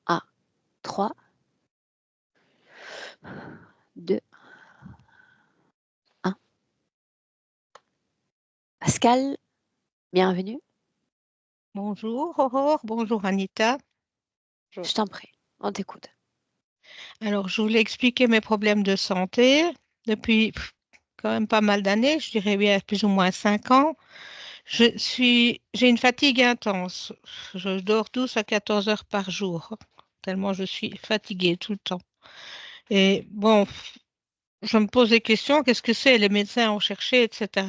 À 3, 2, 1. Pascal, bienvenue. Bonjour Aurore, bonjour Anita. Je t'en prie, on t'écoute. Alors, je voulais expliquer mes problèmes de santé depuis quand même pas mal d'années, je dirais bien plus ou moins 5 ans. J'ai une fatigue intense. Je dors 12 à 14 heures par jour, tellement je suis fatiguée tout le temps. Et bon, je me pose des questions, qu'est-ce que c'est? Les médecins ont cherché, etc.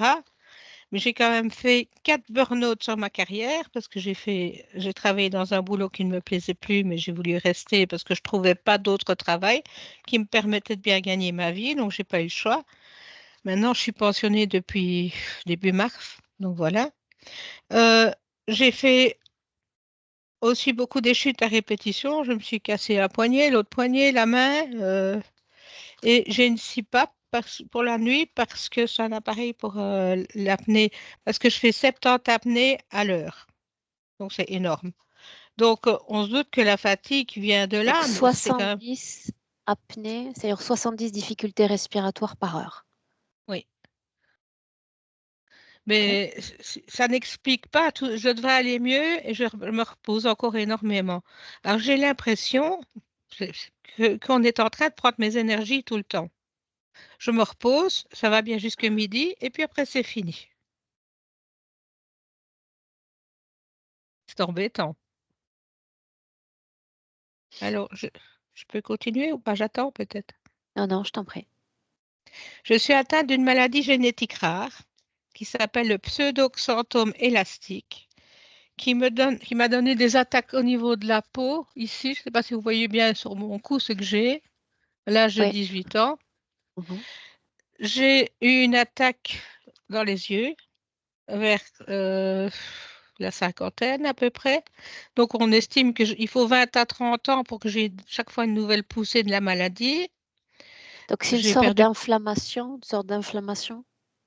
Mais j'ai quand même fait 4 burn-out sur ma carrière parce que j'ai travaillé dans un boulot qui ne me plaisait plus, mais j'ai voulu rester parce que je trouvais pas d'autre travail qui me permettait de bien gagner ma vie, donc j'ai pas eu le choix. Maintenant, je suis pensionnée depuis début mars, donc voilà. Euh, j'ai fait aussi beaucoup des chutes à répétition. Je me suis cassé un poignet, l'autre poignet, la main, et j'ai une CPAP pour la nuit parce que c'est un appareil pour l'apnée, parce que je fais 70 apnées à l'heure. Donc, c'est énorme. Donc, on se doute que la fatigue vient de Donc là, mais c'est quand même... 70 apnées, c'est-à-dire 70 difficultés respiratoires par heure. Oui. Ok. Mais ça n'explique pas tout. Je devrais aller mieux et je me repose encore énormément. Alors, j'ai l'impression qu'on est en train de prendre mes énergies tout le temps. Je me repose, ça va bien jusque midi, et puis après, c'est fini. C'est embêtant. Alors, je peux continuer ou pas? J'attends peut-être. Non, non, je t'en prie. Je suis atteinte d'une maladie génétique rare qui s'appelle le pseudoxanthome élastique, qui m'a donné des attaques au niveau de la peau. Ici, je ne sais pas si vous voyez bien sur mon cou ce que j'ai, à l'âge de Oui. 18 ans. Mhm. J'ai eu une attaque dans les yeux vers la cinquantaine à peu près. Donc, on estime qu'il faut 20 à 30 ans pour que j'ai chaque fois une nouvelle poussée de la maladie. Donc c'est une J'ai sorte perdu. d'inflammation,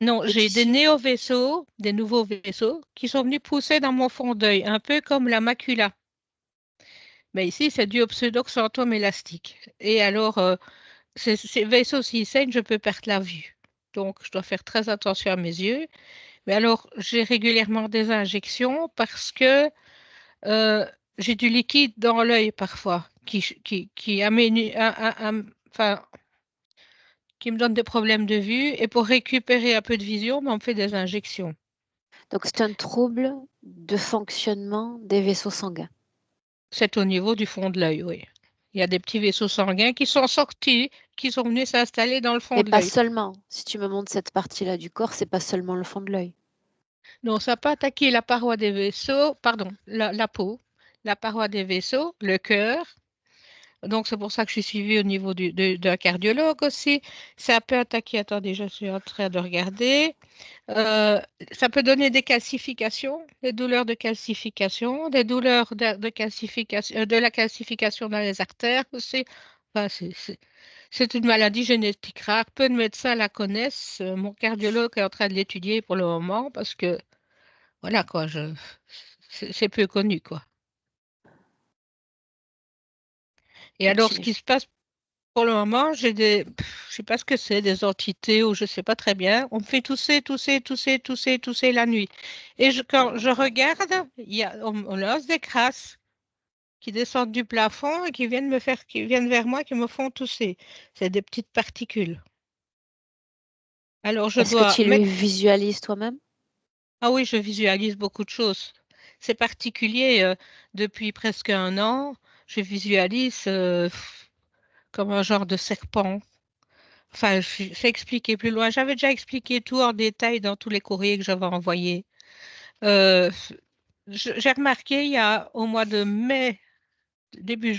Non, de j'ai des tissu. néo-vaisseaux, des nouveaux vaisseaux, qui sont venus pousser dans mon fond d'œil, un peu comme la macula. Mais ici, c'est dû au pseudoxanthome élastique. Et alors, ces vaisseaux, s'ils saignent, je peux perdre la vue. Donc, je dois faire très attention à mes yeux. Mais alors, j'ai régulièrement des injections parce que euh, j'ai du liquide dans l'œil parfois qui enfin, qui me donne des problèmes de vue. Et pour récupérer un peu de vision, ben, on me fait des injections. Donc c'est un trouble de fonctionnement des vaisseaux sanguins. C'est au niveau du fond de l'œil, oui. Il y a des petits vaisseaux sanguins qui sont sortis, qui sont venus s'installer dans le fond Mais de pas l'œil. seulement. Si tu me montres cette partie-là du corps, c'est pas seulement le fond de l'œil. Donc, ça peut attaquer la paroi des vaisseaux, pardon, la peau, la paroi des vaisseaux, le cœur. Donc, c'est pour ça que je suis suivie au niveau d'un cardiologue aussi. Ça peut attaquer, attendez, je suis en train de regarder. Euh, Ça peut donner des calcifications, des douleurs de calcification, des douleurs de calcification, de la calcification dans les artères aussi. Enfin, c'est une maladie génétique rare. Peu de médecins la connaissent. Mon cardiologue est en train de l'étudier pour le moment parce que, voilà quoi, c'est peu connu quoi. Et alors, ce Ok. qui se passe pour le moment, je sais pas ce que c'est, des entités ou je sais pas très bien. On me fait tousser, tousser, tousser, tousser, tousser la nuit. Et quand je regarde, on lance des crasses qui descendent du plafond et qui viennent vers moi, qui me font tousser. C'est des petites particules. Alors, je Est-ce que dois tu le mettre. visualises toi-même? Ah oui, je visualise beaucoup de choses. C'est particulier. Depuis presque un an, je visualise comme un genre de serpent. Enfin, je sais expliquer plus loin. J'avais déjà expliqué tout en détail dans tous les courriers que j'avais envoyés. Euh, j'ai remarqué il y a au mois de mai,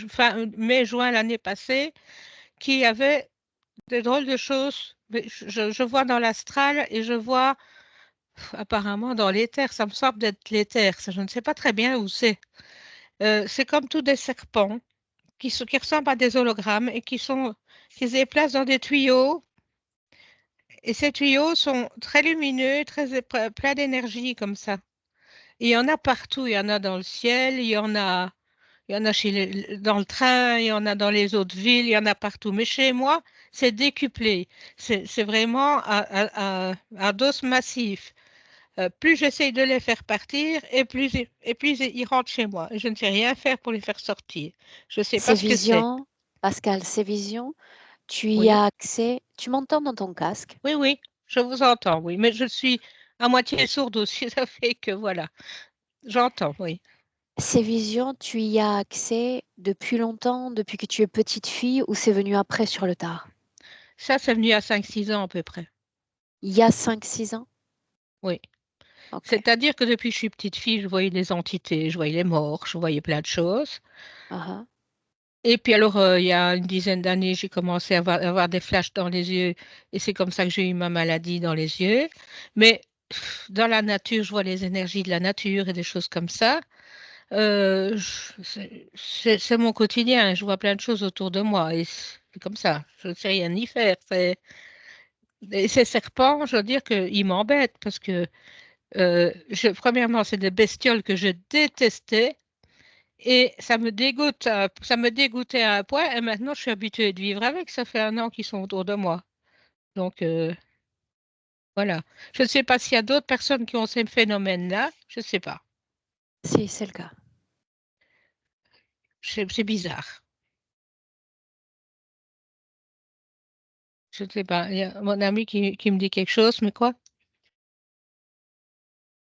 fin mai-juin l'année passée, qu'il y avait des drôles de choses. Mais je vois dans l'astral et je vois apparemment dans l'éther. Ça me semble d'être l'éther. Je ne sais pas très bien où c'est. C'est comme tous des serpents qui ressemblent à des hologrammes et qui se déplacent dans des tuyaux. Et ces tuyaux sont très lumineux, plein d'énergie comme ça. Et il y en a partout. Il y en a dans le ciel, il y en a. Il y en a dans le train, il y en a dans les autres villes, il y en a partout. Mais chez moi, c'est décuplé. C'est vraiment à dose massif. Plus j'essaye de les faire partir, et plus ils rentrent chez moi. Je ne sais rien faire pour les faire sortir. Je ne sais pas Ces ce que c'est. visions, Pascal, ces visions, tu y Oui, as accès. Tu m'entends dans ton casque? oui, oui, je vous entends, oui. Mais je suis à moitié sourde aussi, ça fait que voilà. J'entends, oui. Ces visions, tu y as accès depuis longtemps, depuis que tu es petite fille, ou c'est venu après sur le tard? Ça, c'est venu à 5, 6 ans à peu près. Il y a 5, 6 ans? Oui. Ok. C'est-à-dire que depuis que je suis petite fille, je voyais des entités, je voyais les morts, je voyais plein de choses. Ah ah. Et puis alors, il y a une dizaine d'années, j'ai commencé à avoir des flashs dans les yeux. Et c'est comme ça que j'ai eu ma maladie dans les yeux. Mais dans la nature, je vois les énergies de la nature et des choses comme ça. C'est mon quotidien. Je vois plein de choses autour de moi. Et c'est comme ça. Je ne sais rien y faire. Et ces serpents, je veux dire qu'ils m'embêtent parce que, premièrement, c'est des bestioles que je détestais. Et ça me dégoûtait à un point, et maintenant je suis habituée de vivre avec. Ça fait 1 an qu'ils sont autour de moi. Donc voilà. Je ne sais pas s'il y a d'autres personnes qui ont ces phénomènes-là. Je ne sais pas. Si, c'est le cas. C'est bizarre. Je ne sais pas. Il y a mon ami qui me dit quelque chose, mais quoi?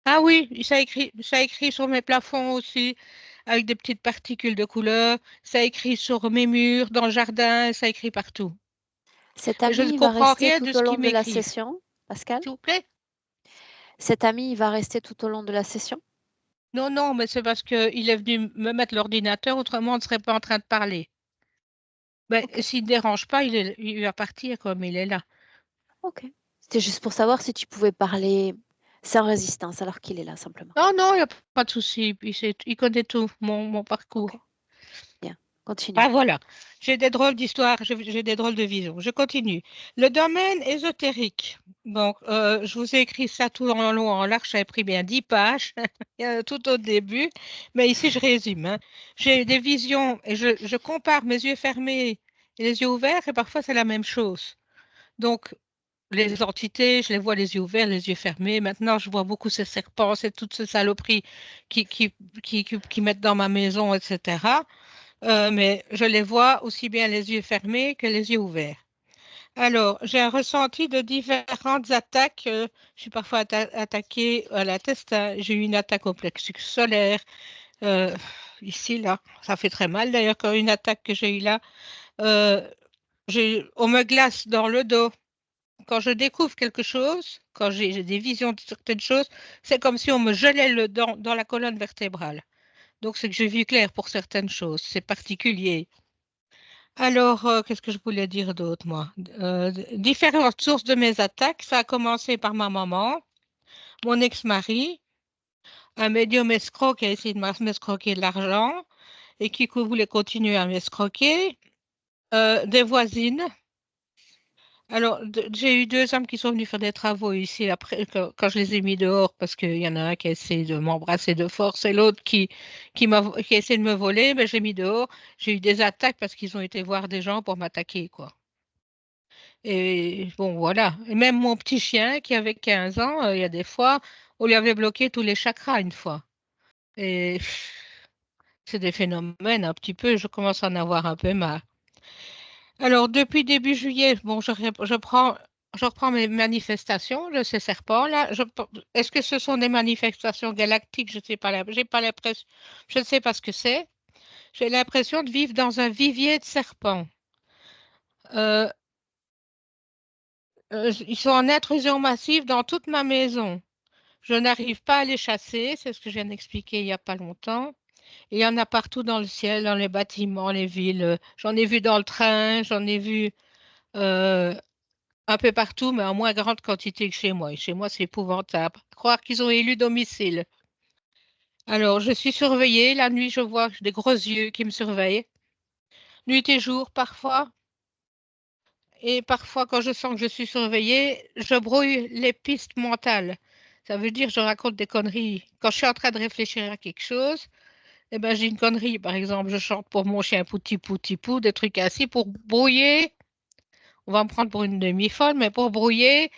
Ah oui, ça a écrit sur mes plafonds aussi, avec des petites particules de couleur. Ça a écrit sur mes murs, dans le jardin, ça a écrit partout. Cet Mais je ne ami, il va comprends rester rien de tout au ce long qu'ils de la m'écrivent. session, Pascal? S'il vous plaît? Cet ami, il va rester tout au long de la session? Non, non, mais c'est parce qu'il est venu me mettre l'ordinateur, autrement on ne serait pas en train de parler. Ben, Ok, s'il ne dérange pas, il va partir comme il est là. ok. C'était juste pour savoir si tu pouvais parler sans résistance alors qu'il est là, simplement. Non, non, il n'y a pas de souci. Il connaît tout, mon Ok, parcours. bien. Continue. Ah voilà, j'ai des drôles d'histoires, j'ai des drôles de visions. Je continue. Le domaine ésotérique. Donc, je vous ai écrit ça tout en long, en large, j'avais pris bien 10 pages, tout au début, mais ici je résume, hein. J'ai des visions et je compare mes yeux fermés et les yeux ouverts, et parfois c'est la même chose. Donc, les entités, je les vois les yeux ouverts, les yeux fermés. Maintenant, je vois beaucoup ces serpents, c'est toutes ces saloperies qui, qui, qui mettent dans ma maison, etc. Mais je les vois aussi bien les yeux fermés que les yeux ouverts. Alors, j'ai un ressenti de différentes attaques. Je suis parfois attaquée à l'intestin. J'ai eu une attaque au plexus solaire. euh, Ici, là, ça fait très mal d'ailleurs quand une attaque que j'ai eue là. Euh, on me glace dans le dos. Quand je découvre quelque chose, quand j'ai des visions de certaines choses, c'est comme si on me gelait dans la colonne vertébrale. Donc, c'est que j'ai vu clair pour certaines choses. C'est particulier. Alors, qu'est-ce que je voulais dire d'autre, moi? Différentes sources de mes attaques. Ça a commencé par ma maman, mon ex-mari, un médium escroc qui a essayé de m'escroquer de l'argent et qui voulait continuer à m'escroquer, des voisines. Alors, j'ai eu 2 hommes qui sont venus faire des travaux ici après, quand je les ai mis dehors, parce qu'il y en a un qui a essayé de m'embrasser de force et l'autre qui a essayé de me voler, mais j'ai mis dehors. J'ai eu des attaques parce qu'ils ont été voir des gens pour m'attaquer, quoi. Et bon, voilà. Et même mon petit chien qui avait 15 ans, il y a des fois, on lui avait bloqué tous les chakras une fois. Et c'est des phénomènes un petit peu, je commence à en avoir un peu marre. Alors, depuis début juillet, bon, je reprends mes manifestations de ces serpents-là. Est-ce que ce sont des manifestations galactiques? Je ne sais pas, j'ai pas l'impression, je ne sais pas ce que c'est. J'ai l'impression de vivre dans un vivier de serpents. Euh, ils sont en intrusion massive dans toute ma maison. Je n'arrive pas à les chasser, c'est ce que je viens d'expliquer il n'y a pas longtemps. Il y en a partout dans le ciel, dans les bâtiments, les villes. J'en ai vu dans le train, j'en ai vu euh, un peu partout, mais en moins grande quantité que chez moi. Et chez moi, c'est épouvantable. Croire qu'ils ont élu domicile. Alors, je suis surveillée. La nuit, je vois des gros yeux qui me surveillent. Nuit et jour, parfois. Et parfois, quand je sens que je suis surveillée, je brouille les pistes mentales. Ça veut dire que je raconte des conneries. Quand je suis en train de réfléchir à quelque chose, Eh ben, j'ai une connerie, par exemple, je chante pour mon chien Pouti Pouti Pou, des trucs ainsi pour brouiller. On va me prendre pour une demi-folle, mais pour brouiller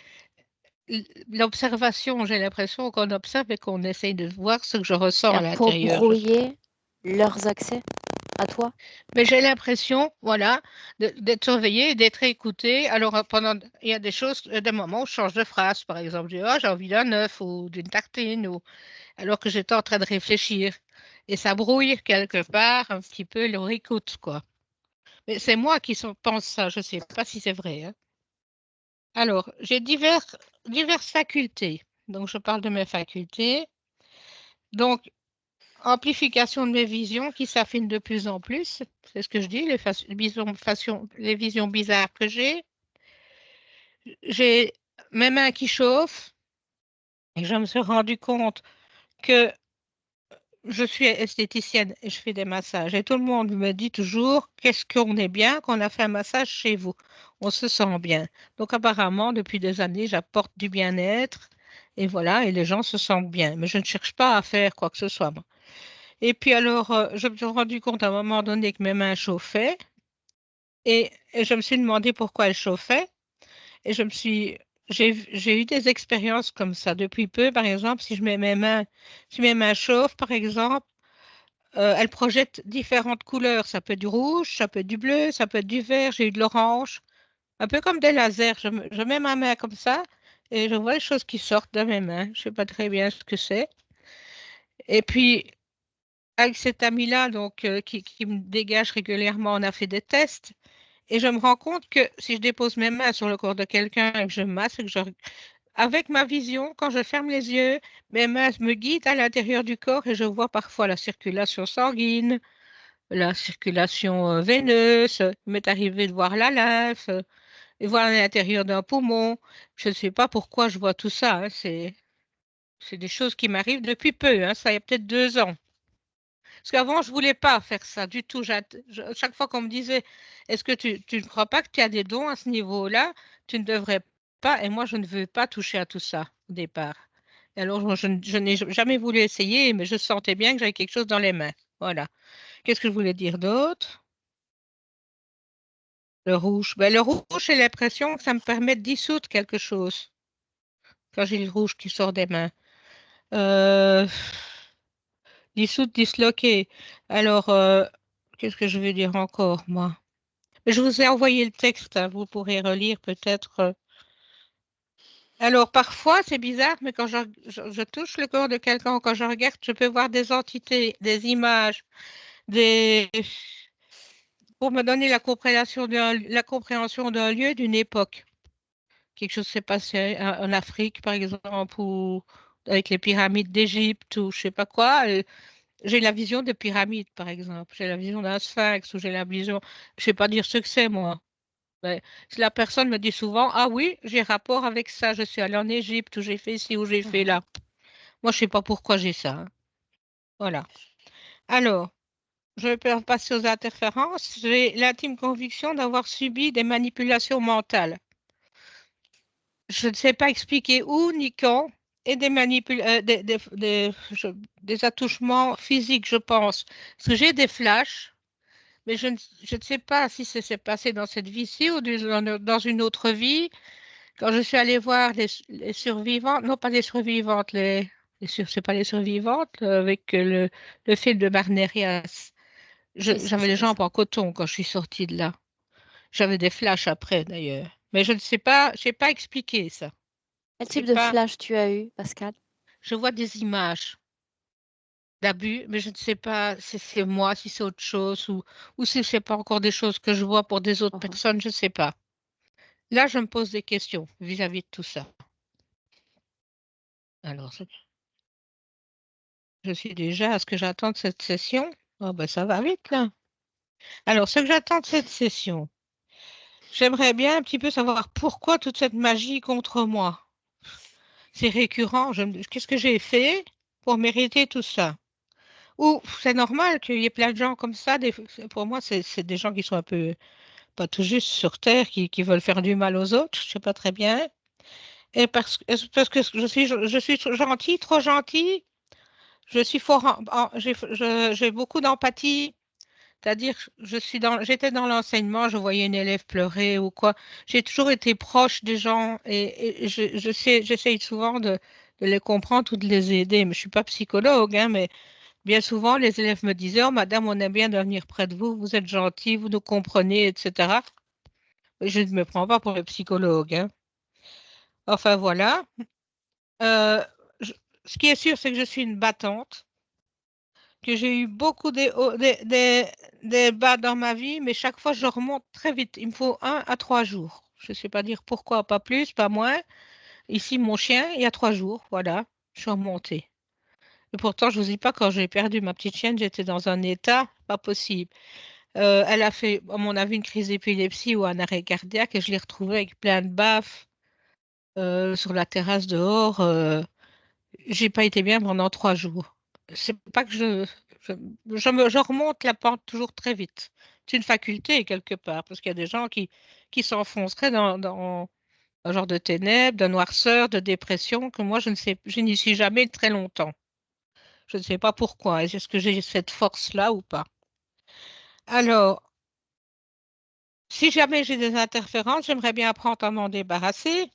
l'observation, j'ai l'impression qu'on observe et qu'on essaye de voir ce que je ressens à Pour l'intérieur. brouiller leurs accès à toi? Mais j'ai l'impression, voilà, d'être surveillée et d'être écoutée. Alors, il y a des choses, des moments où je change de phrase, par exemple, je dis, oh, j'ai envie d'un œuf ou d'une tartine, ou alors que j'étais en train de réfléchir. Et ça brouille quelque part un petit peu leur écoute, quoi. Mais c'est moi qui pense ça, je ne sais pas si c'est vrai, hein. Alors, j'ai diverses facultés. Donc, je parle de mes facultés. Donc, amplification de mes visions qui s'affinent de plus en plus. C'est ce que je dis, les visions bizarres que j'ai. J'ai mes mains qui chauffent et je me suis rendu compte que je suis esthéticienne et je fais des massages. Et tout le monde me dit toujours, qu'est-ce qu'on est bien qu'on a fait un massage chez vous. On se sent bien. Donc apparemment, depuis des années, j'apporte du bien-être et voilà, et les gens se sentent bien. Mais je ne cherche pas à faire quoi que ce soit, moi. Et puis alors, je me suis rendu compte à un moment donné que mes mains chauffaient et je me suis demandé pourquoi elles chauffaient. Et j'ai eu des expériences comme ça depuis peu. Par exemple, si mes mains chauffent, par exemple, elles projettent différentes couleurs. Ça peut être du rouge, ça peut être du bleu, ça peut être du vert. J'ai eu de l'orange, un peu comme des lasers. Je mets ma main comme ça et je vois les choses qui sortent de mes mains. Je ne sais pas très bien ce que c'est. Et puis, avec cet ami-là, donc, qui me dégage régulièrement, on a fait des tests. Et je me rends compte que si je dépose mes mains sur le corps de quelqu'un et que je masse, et que avec ma vision, quand je ferme les yeux, mes mains me guident à l'intérieur du corps et je vois parfois la circulation sanguine, la circulation veineuse. Il m'est arrivé de voir la lymphe, et voir l'intérieur d'un poumon. Je ne sais pas pourquoi je vois tout ça, hein. C'est des choses qui m'arrivent depuis peu, hein. Ça y a peut-être 2 ans. Parce qu'avant, je ne voulais pas faire ça du tout. Chaque fois qu'on me disait, est-ce que tu ne crois pas que tu as des dons à ce niveau-là? Tu ne devrais pas. Et moi, je ne veux pas toucher à tout ça au départ. Et alors, je n'ai jamais voulu essayer, mais je sentais bien que j'avais quelque chose dans les mains. Voilà. Qu'est-ce que je voulais dire d'autre? Le rouge. Ben, le rouge, j'ai l'impression que ça me permet de dissoudre quelque chose quand j'ai le rouge qui sort des mains. Euh, dissoudre, disloquer. Alors, qu'est-ce que je veux dire encore, moi? Je vous ai envoyé le texte, hein, vous pourrez relire peut-être. Alors, parfois, c'est bizarre, mais quand je touche le corps de quelqu'un, quand je regarde, je peux voir des entités, des images, des... pour me donner la compréhension d'un lieu, d'une époque. Quelque chose s'est passé en Afrique, par exemple, ou avec les pyramides d'Égypte, ou je sais pas quoi. J'ai la vision des pyramides, par exemple. J'ai la vision d'un sphinx, ou j'ai la vision... Je sais pas dire ce que c'est, moi. Ben, si la personne me dit souvent, ah oui, j'ai rapport avec ça, je suis allée en Égypte, ou j'ai fait ci, ou j'ai fait Mhm. là. Moi, je sais pas pourquoi j'ai ça, hein. Voilà. Alors, je peux passer aux interférences. J'ai l'intime conviction d'avoir subi des manipulations mentales. Je ne sais pas expliquer où ni quand, et des attouchements physiques, je pense. Parce que j'ai des flashs, mais je ne sais pas si ça s'est passé dans cette vie-ci ou dans une autre vie. Quand je suis allée voir les survivantes, non pas les survivantes, c'est pas les survivantes, avec le film de Barnerias, Oui, ça j'avais les c'était jambes ça. en coton quand je suis sortie de là. J'avais des flashs après d'ailleurs. Mais je sais pas expliquer ça. Quel J'ai type de pas, flash tu as eu, Pascal? je vois des images d'abus, mais je ne sais pas si c'est moi, si c'est autre chose, ou si c'est pas encore des choses que je vois pour des autres Mhm. personnes, je ne sais pas. Là, je me pose des questions vis-à-vis de tout ça. Alors, je suis déjà à ce que j'attends de cette session. Oh, ben, ça va vite là. Alors, ce que j'attends de cette session, j'aimerais bien un petit peu savoir pourquoi toute cette magie contre moi. C'est récurrent. Qu'est-ce que j'ai fait pour mériter tout ça? Ou c'est normal qu'il y ait plein de gens comme ça. Pour moi, c'est des gens qui sont un peu, pas tout juste sur Terre, qui veulent faire du mal aux autres. Je sais pas très bien. Et parce que je suis gentille, trop gentille. je suis fort, j'ai beaucoup d'empathie. C'est-à-dire, j'étais dans l'enseignement, je voyais une élève pleurer ou quoi. J'ai toujours été proche des gens et j'essaye souvent de les comprendre ou de les aider. Mais je suis pas psychologue, hein, mais bien souvent, les élèves me disaient, oh, madame, on aime bien de venir près de vous, vous êtes gentille, vous nous comprenez, etc. Je ne me prends pas pour le psychologue, hein. Enfin, voilà. Euh, je- Ce qui est sûr, c'est que je suis une battante, que j'ai eu beaucoup des bas dans ma vie, mais chaque fois, je remonte très vite. Il me faut 1 à 3 jours. Je ne sais pas dire pourquoi, pas plus, pas moins. Ici, mon chien, il y a 3 jours, voilà, je suis remontée. Et pourtant, je ne vous dis pas, quand j'ai perdu ma petite chienne, j'étais dans un état pas possible. Elle a fait, à mon avis, une crise d'épilepsie ou un arrêt cardiaque et je l'ai retrouvée avec plein de baffes sur la terrasse dehors. J'ai pas été bien pendant 3 jours. C'est pas que je remonte la pente toujours très vite. C'est une faculté quelque part, parce qu'il y a des gens qui s'enfonceraient dans un genre de ténèbres, de noirceur, de dépression, que moi je n'y suis jamais très longtemps. Je ne sais pas pourquoi. Est-ce que j'ai cette force-là ou pas? Alors, si jamais j'ai des interférences, j'aimerais bien apprendre à m'en débarrasser.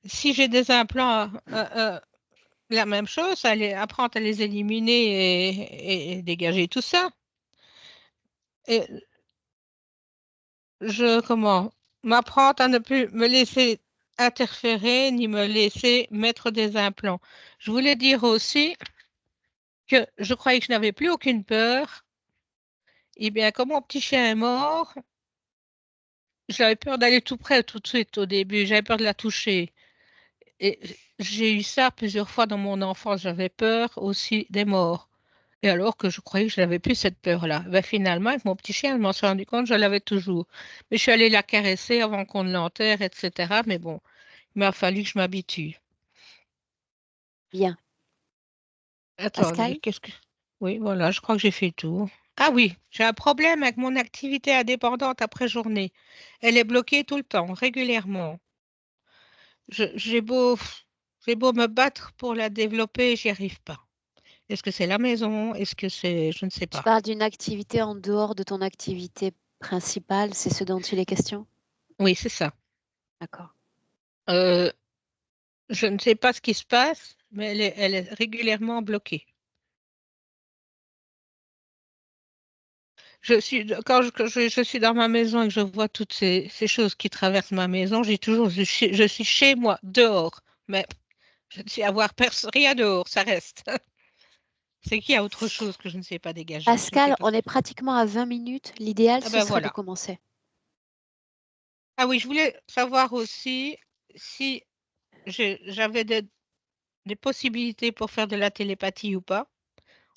Si j'ai des implants, la même chose, apprendre à les éliminer et dégager tout ça. Et comment, m'apprendre à ne plus me laisser interférer ni me laisser mettre des implants. Je voulais dire aussi que je croyais que je n'avais plus aucune peur. Eh bien, comme mon petit chien est mort, j'avais peur d'aller tout près tout de suite au début. J'avais peur de la toucher. Et j'ai eu ça plusieurs fois dans mon enfance. J'avais peur aussi des morts. Et alors que je croyais que je n'avais plus cette peur-là. Ben, finalement, avec mon petit chien, je m'en suis rendu compte, je l'avais toujours. Mais je suis allée la caresser avant qu'on ne l'enterre, etc. Mais bon, il m'a fallu que je m'habitue. Bien. Attendez, Pascal, qu'est-ce que... Oui, voilà, je crois que j'ai fait le tour. Ah oui, j'ai un problème avec mon activité indépendante après journée. Elle est bloquée tout le temps, régulièrement. J'ai beau me battre pour la développer, j'y arrive pas. Est-ce que c'est la maison? Est-ce que c'est... Je ne sais tu pas. parles d'une activité en dehors de ton activité principale, c'est ce dont il est question? Oui, c'est ça. D'accord. Euh, je ne sais pas ce qui se passe, mais elle est régulièrement bloquée. Quand je suis dans ma maison et que je vois toutes ces choses qui traversent ma maison, j'ai toujours, je suis chez moi, dehors, mais je ne sais avoir rien dehors, ça reste. C'est qu'il y a autre chose que je ne sais pas dégager. Je ne sais Pascal, pas on ce est que c'est. pratiquement à 20 minutes. L'idéal, Ah ce ben serait de voilà. commencer. Ah oui, je voulais savoir aussi si j'avais des possibilités pour faire de la télépathie ou pas.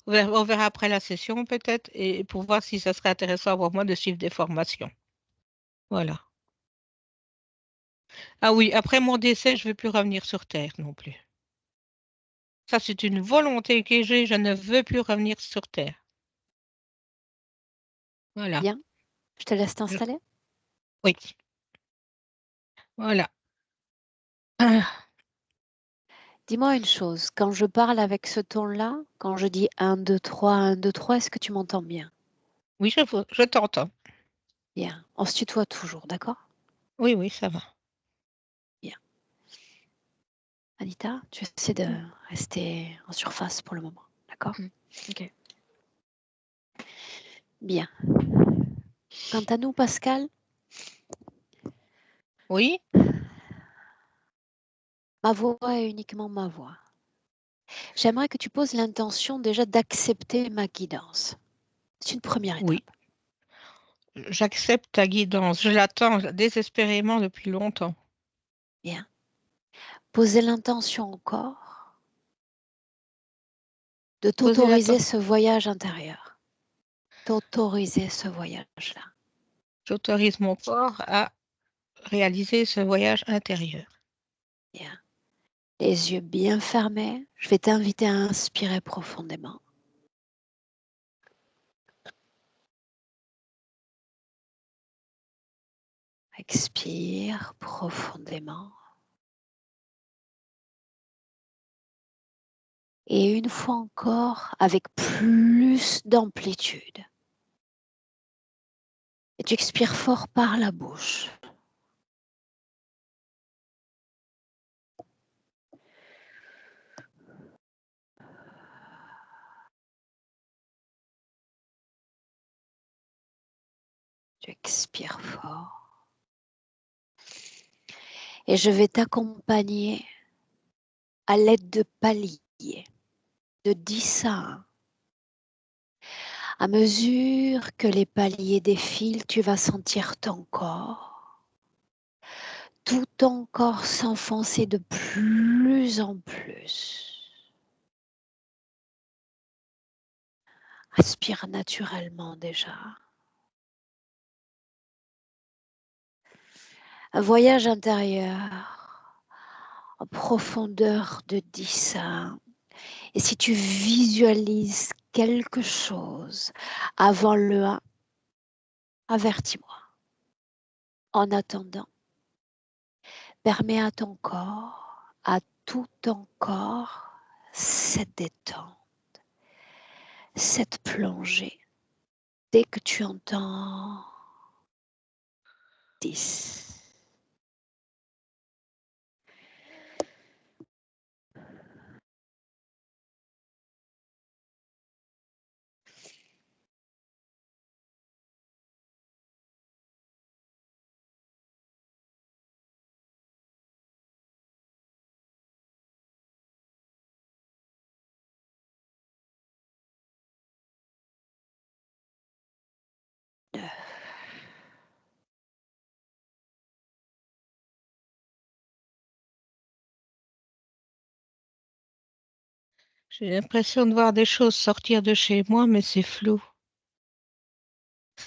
On verra après la session peut-être et pour voir si ça serait intéressant pour moi de suivre des formations. Voilà. Ah oui, après mon décès, je ne veux plus revenir sur Terre non plus. Ça, c'est une volonté que j'ai, je ne veux plus revenir sur Terre. Voilà. Bien. Je te laisse Je- t'installer. Oui, voilà. Ah, Dis-moi une chose. Quand je parle avec ce ton-là, quand je dis 1, 2, 3, 1, 2, 3, est-ce que tu m'entends bien? oui, je t'entends. Bien. On se tutoie toujours, d'accord? Oui, oui, ça va. Bien. Anita, tu essaies de rester en surface pour le moment, d'accord? Mhm. Ok. Bien. Quant à nous, Pascal, Oui, ma voix est uniquement ma voix. J'aimerais que tu poses l'intention déjà d'accepter ma guidance. C'est une première oui. étape. J'accepte ta guidance. Je l'attends désespérément depuis longtemps. Bien. Poser l'intention encore de Posez t'autoriser l'attention. ce voyage intérieur. T'autoriser ce voyage-là. J'autorise mon corps à réaliser ce voyage intérieur. Bien. Les yeux bien fermés. Je vais t'inviter à inspirer profondément. Expire profondément. Et une fois encore, avec plus d'amplitude. Et tu expires fort par la bouche. Tu expires fort. Et je vais t'accompagner à l'aide de paliers, de 10 à 1. À mesure que les paliers défilent, tu vas sentir ton corps, tout ton corps s'enfoncer de plus en plus. Aspire naturellement déjà. Un voyage intérieur en profondeur de 10 à 1. Et si tu visualises quelque chose avant le 1, avertis-moi. En attendant, permets à ton corps, à tout ton corps, cette détente, cette plongée. Dès que tu entends 10, J'ai l'impression de voir des choses sortir de chez moi, mais c'est flou.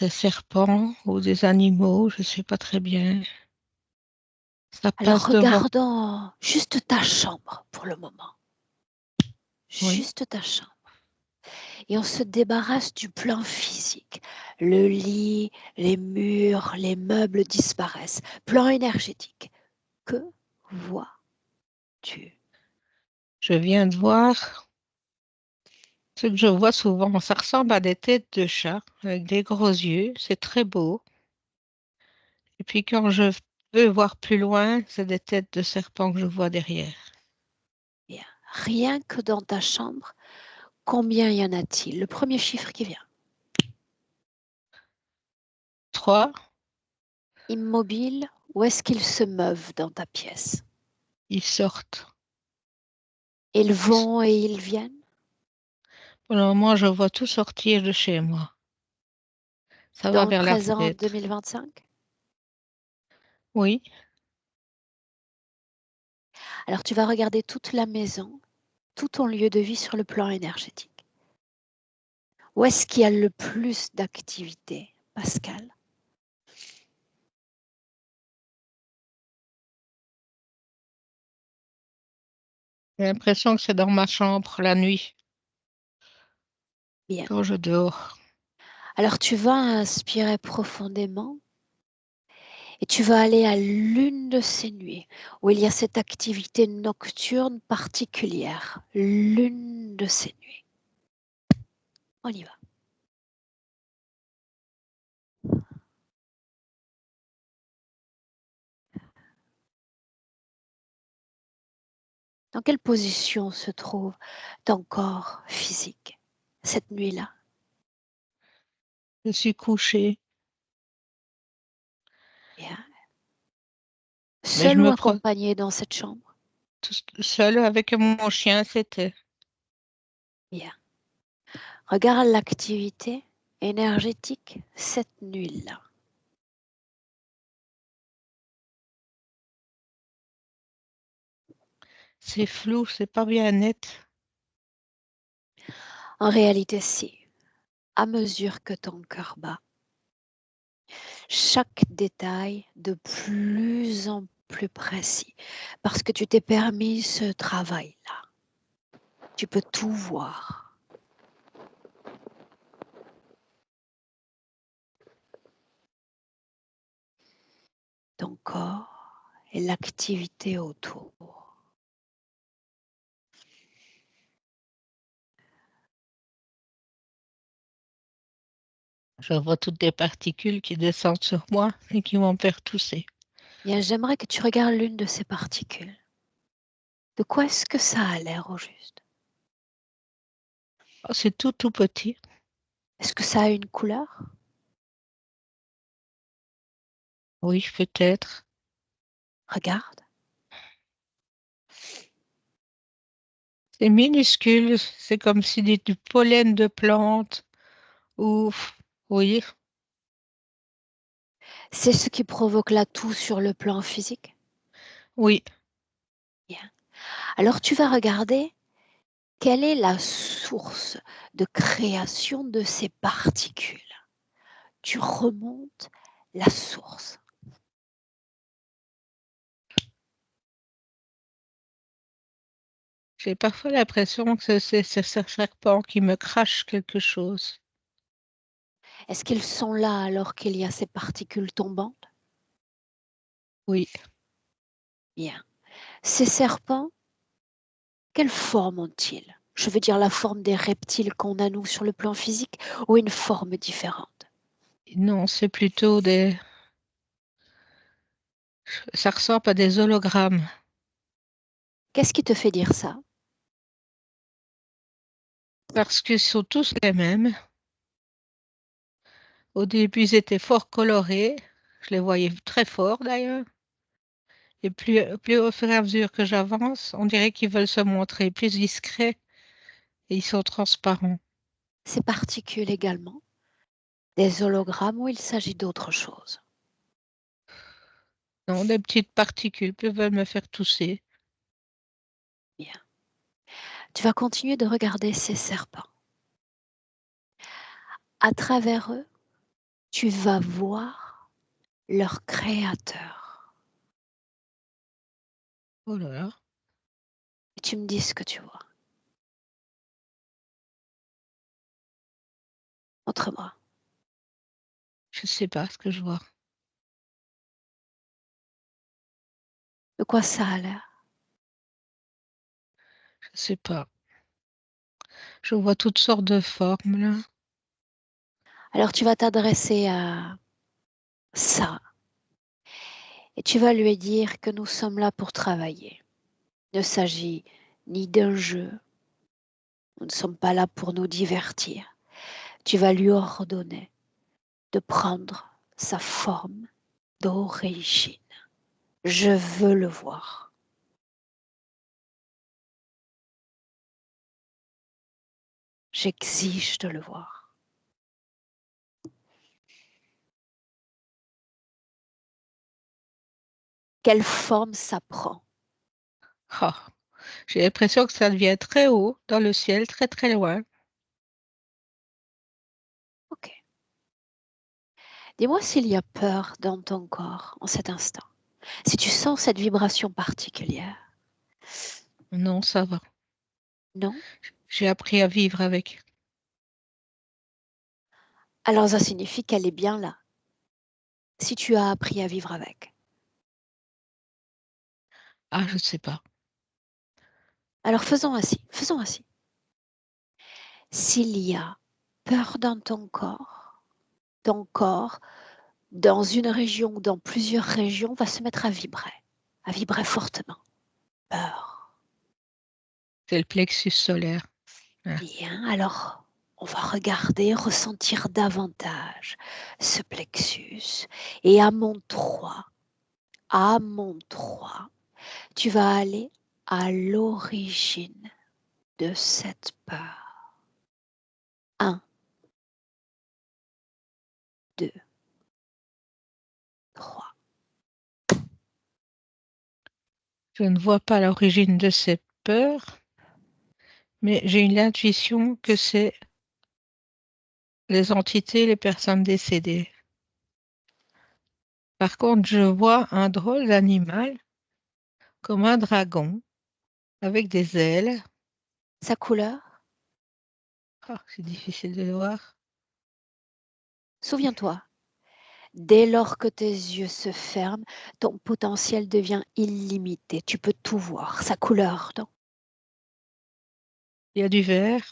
Des serpents ou des animaux, je ne sais pas très bien. Ça alors passe devant. regardons juste ta chambre pour le moment. Oui, Juste ta chambre. Et on se débarrasse du plan physique. Le lit, les murs, les meubles disparaissent. Plan énergétique. Que vois-tu? je viens de voir ce que je vois souvent. Ça ressemble à des têtes de chat avec des gros yeux. C'est très beau. Et puis quand je veux voir plus loin, c'est des têtes de serpents que je vois derrière. Bien. Rien que dans ta chambre, combien y en a-t-il? Le premier chiffre qui vient. 3, Immobile, où est-ce qu'ils se meuvent dans ta pièce? ils sortent. Ils vont et ils viennent? Pour le moment, je vois tout sortir de chez moi. Ça va Dans le vers la présent fenêtre. 2025? Oui, Alors tu vas regarder toute la maison, tout ton lieu de vie sur le plan énergétique. Où est-ce qu'il y a le plus d'activité, Pascal? j'ai l'impression que c'est dans ma chambre la nuit, Bien. quand je dors. Alors tu vas inspirer profondément et tu vas aller à l'une de ces nuits où il y a cette activité nocturne particulière. L'une de ces nuits. On y va. Dans quelle position se trouve ton corps physique cette nuit-là? Je suis couchée, Bien. mais je Seul ou me pro accompagné dans cette chambre? tout seule avec mon chien, c'était. Bien. Regarde l'activité énergétique cette nuit-là. C'est flou, c'est pas bien net. En réalité, si, à mesure que ton cœur bat, chaque détail de plus en plus précis, parce que tu t'es permis ce travail-là. Tu peux tout voir. Ton corps et l'activité autour. Je vois toutes des particules qui descendent sur moi et qui vont me faire tousser. Bien, j'aimerais que tu regardes l'une de ces particules. De quoi est-ce que ça a l'air au juste? Oh, c'est tout, tout petit. Est-ce que ça a une couleur? Oui, peut-être. Regarde. C'est minuscule. C'est comme si du pollen de plante ou, oui, C'est ce qui provoque l'atout sur le plan physique? oui. Bien. Alors tu vas regarder quelle est la source de création de ces particules. Tu remontes la source. J'ai parfois l'impression que c'est ce serpent qui me crache quelque chose. Est-ce qu'ils sont là alors qu'il y a ces particules tombantes? Oui, Bien. Ces serpents, quelle forme ont-ils? Je veux dire la forme des reptiles qu'on a nous sur le plan physique ou une forme différente? non, c'est plutôt des... Ça ressemble à des hologrammes Qu'est-ce qui te fait dire ça? parce qu'ils sont tous les mêmes. Au début, ils étaient fort colorés. Je les voyais très forts d'ailleurs. Et plus au fur et à mesure que j'avance, on dirait qu'ils veulent se montrer plus discrets et ils sont transparents. Ces particules également, des hologrammes ou il s'agit d'autre chose? Non, des petites particules qui veulent me faire tousser. Bien. Tu vas continuer de regarder ces serpents. À travers eux, tu vas voir leur créateur. Oh là là, Et tu me dis ce que tu vois. Montre-moi. je ne sais pas ce que je vois. De quoi ça a l'air? Je ne sais pas. Je vois toutes sortes de formes là. Alors tu vas t'adresser à ça et tu vas lui dire que nous sommes là pour travailler. Il ne s'agit ni d'un jeu, nous ne sommes pas là pour nous divertir. Tu vas lui ordonner de prendre sa forme d'origine. Je veux le voir. J'exige de le voir. Quelle forme ça prend? Ah, j'ai l'impression que ça devient très haut dans le ciel, très très loin. Ok. Dis-moi s'il y a peur dans ton corps en cet instant. Si tu sens cette vibration particulière. Non, ça va. Non? J'ai appris à vivre avec. Alors ça signifie qu'elle est bien là. Si tu as appris à vivre avec. Ah, je ne sais pas. Alors faisons ainsi, faisons ainsi. S'il y a peur dans ton corps, dans une région ou dans plusieurs régions, va se mettre à vibrer fortement. Peur. C'est le plexus solaire. Ah, Bien, alors on va regarder, ressentir davantage ce plexus. Et à mon 3, tu vas aller à l'origine de cette peur. 1, 2, 3. je ne vois pas l'origine de cette peur, mais j'ai une intuition que c'est les entités, les personnes décédées. Par contre, je vois un drôle d'animal, comme un dragon, avec des ailes. Sa couleur, Ah, c'est difficile de voir. souviens-toi, dès lors que tes yeux se ferment, ton potentiel devient illimité. Tu peux tout voir. Sa couleur, donc. Il y a du vert,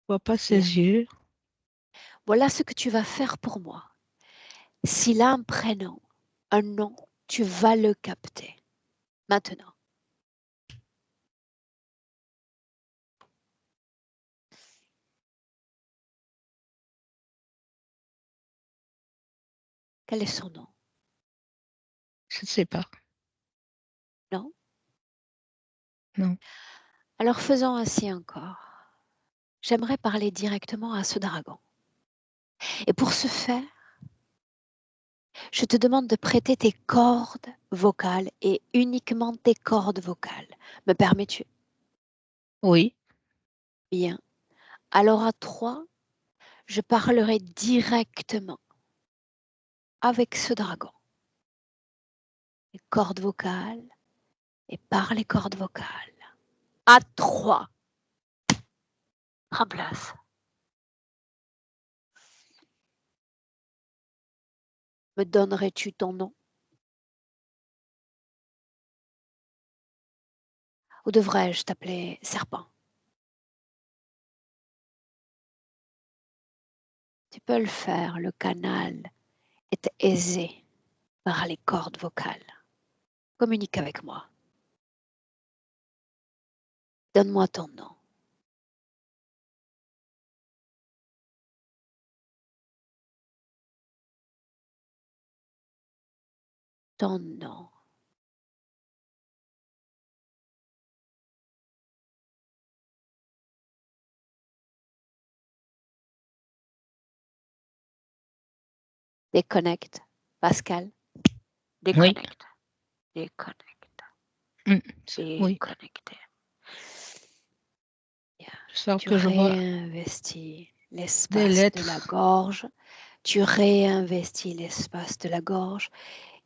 vois pas Bien. ses yeux. Voilà ce que tu vas faire pour moi. S'il a un prénom, un nom, tu vas le capter. Maintenant. Quel est son nom? Je ne sais pas. Non? Non. Alors faisons ainsi encore. J'aimerais parler directement à ce dragon. Et pour ce faire, je te demande de prêter tes cordes vocales et uniquement tes cordes vocales. Me permets-tu? Oui. Bien. Alors à 3, je parlerai directement avec ce dragon. Les cordes vocales et par les cordes vocales. À 3. Prends place. Me donnerais-tu ton nom? Ou devrais-je t'appeler serpent? Tu peux le faire, le canal est aisé par les cordes vocales. Communique avec moi. Donne-moi ton nom. Ton nom. Déconnecte. Pascal, Oui. déconnecte. Déconnecte. Mm. Oui. Déconnecté. Bien. Je sens Tu que je vois réinvestis des l'espace de la lettres. gorge. Tu réinvestis l'espace de la gorge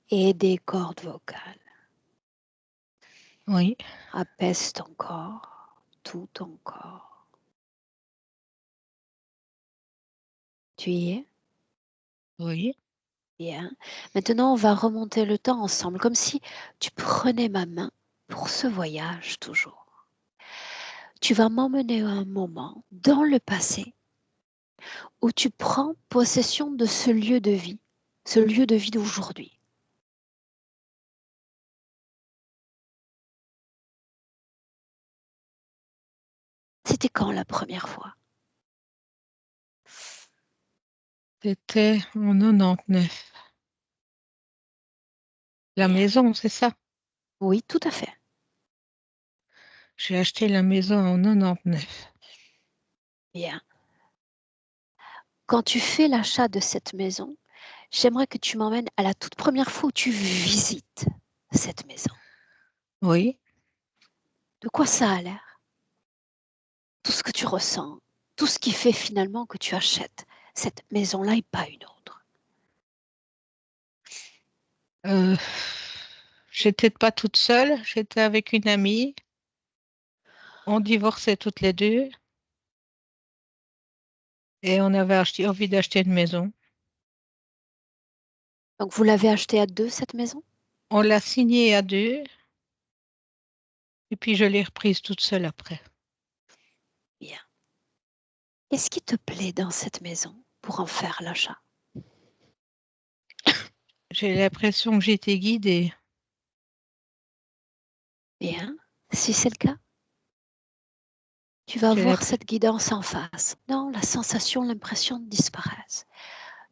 et des cordes vocales. Oui. Apaise ton corps, tout ton corps. Tu y es? Oui. Bien. Maintenant, on va remonter le temps ensemble, comme si tu prenais ma main pour ce voyage toujours. Tu vas m'emmener à un moment dans le passé où tu prends possession de ce lieu de vie, ce lieu de vie d'aujourd'hui. C'était quand la première fois? C'était en 99. La Bien. maison, c'est ça. Oui, tout à fait. J'ai acheté la maison en 99. Bien. Quand tu fais l'achat de cette maison, j'aimerais que tu m'emmènes à la toute première fois où tu visites cette maison. Oui. De quoi ça a l'air? Tout ce que tu ressens, tout ce qui fait finalement que tu achètes cette maison-là et pas une autre. Euh, J'étais pas toute seule. J'étais avec une amie. On divorçait toutes les deux et on avait envie d'acheter une maison. Donc vous l'avez achetée à 2, cette maison? On l'a signée à deux et puis je l'ai reprise toute seule après. Bien. Qu'est-ce qui te plaît dans cette maison pour en faire l'achat? J'ai l'impression que j'ai été guidée. Bien. Si c'est le cas, tu vas J'ai voir l'impression. cette guidance en face. Non, la sensation, l'impression disparaissent.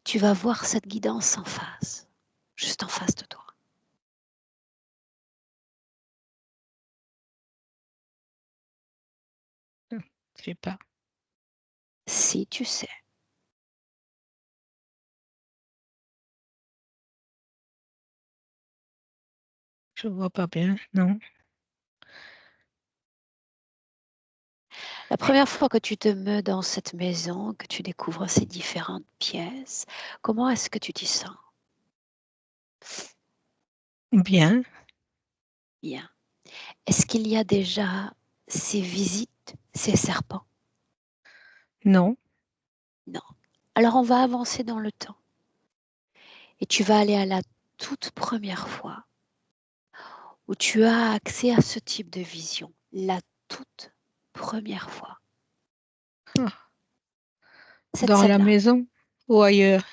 Tu vas voir cette guidance en face, juste en face de toi. Je sais pas. Si tu sais. Je vois pas bien. Non. La première fois que tu te mets dans cette maison, que tu découvres ces différentes pièces, comment est-ce que tu t'y sens? Bien. Bien. Est-ce qu'il y a déjà ces visites, ces serpents? Non. Non. Alors on va avancer dans le temps et tu vas aller à la toute première fois où tu as accès à ce type de vision. La toute première fois. Ah. Cette Dans la scène-là, maison ou ailleurs?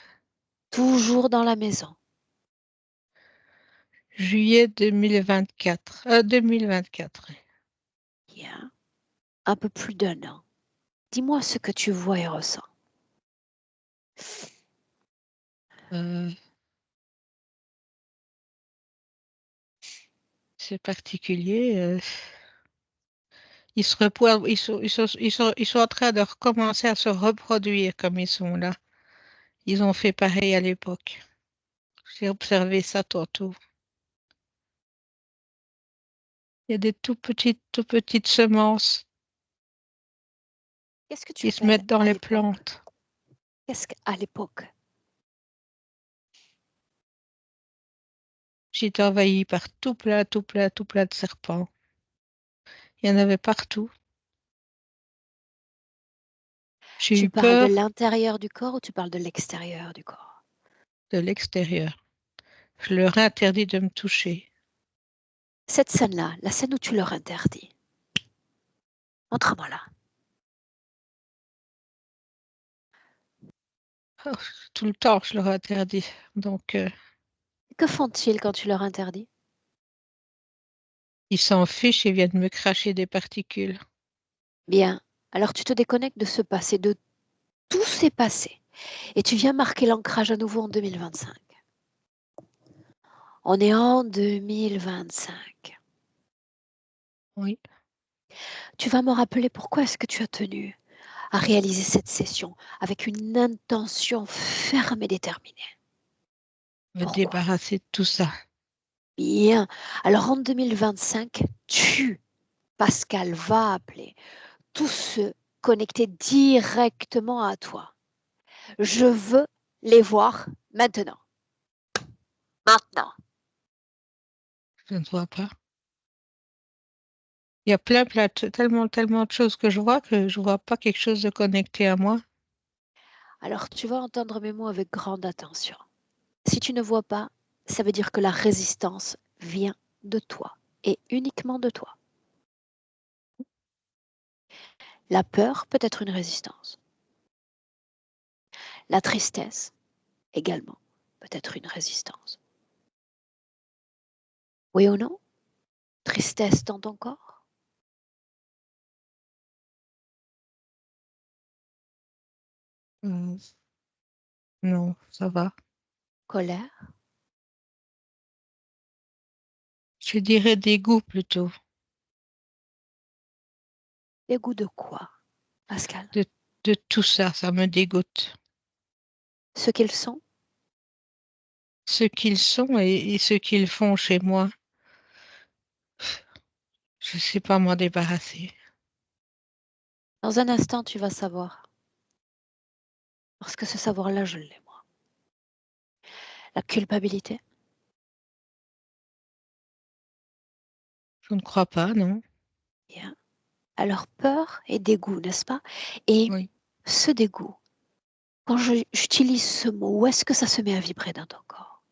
toujours dans la maison. Juillet 2024. 2024. Bien. Un peu plus d'un an. Dis-moi ce que tu vois et ressens. Euh, c'est particulier. Ils sont en train de recommencer à se reproduire comme ils sont là. Ils ont fait pareil à l'époque. J'ai observé ça tantôt. Il y a des tout petites semences Qu'est-ce que tu qui se appelles mettent dans à les l'époque? plantes. Qu'est-ce qu'à l'époque? J'ai été envahie par tout plein de serpents. Il y en avait partout. J'ai Tu eu parles de peur l'intérieur du corps ou tu parles de l'extérieur du corps? de l'extérieur. Je leur ai interdit de me toucher. Cette scène-là, la scène où tu leur interdis. Montre-moi là. Oh, tout le temps, je leur ai interdit. Donc, Que font-ils quand tu leur interdis? ils s'en fichent et viennent me cracher des particules. Bien. Alors tu te déconnectes de ce passé, de tout ces passés. Et tu viens marquer l'ancrage à nouveau en 2025. On est en 2025. Oui. Tu vas me rappeler pourquoi est-ce que tu as tenu à réaliser cette session avec une intention ferme et déterminée. Me Pourquoi? débarrasser de tout ça. Bien. Alors en 2025, tu, Pascal, va appeler tous ceux connectés directement à toi. Je veux les voir maintenant. Maintenant. Je ne vois pas. Il y a tellement de choses que je vois que je vois pas quelque chose de connecté à moi. Alors tu vas entendre mes mots avec grande attention. Si tu ne vois pas, ça veut dire que la résistance vient de toi et uniquement de toi. La peur peut être une résistance. La tristesse également peut être une résistance. Oui ou non? Tristesse dans ton corps? Euh, non, ça va. Colère? Je dirais dégoût plutôt. Dégoût de quoi, Pascal? De, de tout ça, ça me dégoûte. Ce qu'ils sont? Ce qu'ils sont et ce qu'ils font chez moi, je ne sais pas m'en débarrasser. Dans un instant, tu vas savoir. Parce que ce savoir-là, je l'ai, moi. La culpabilité? Je ne crois pas, non. Bien. Alors, peur et dégoût, n'est-ce pas? Et Oui, ce dégoût, quand j'utilise ce mot, où est-ce que ça se met à vibrer dans ton corps?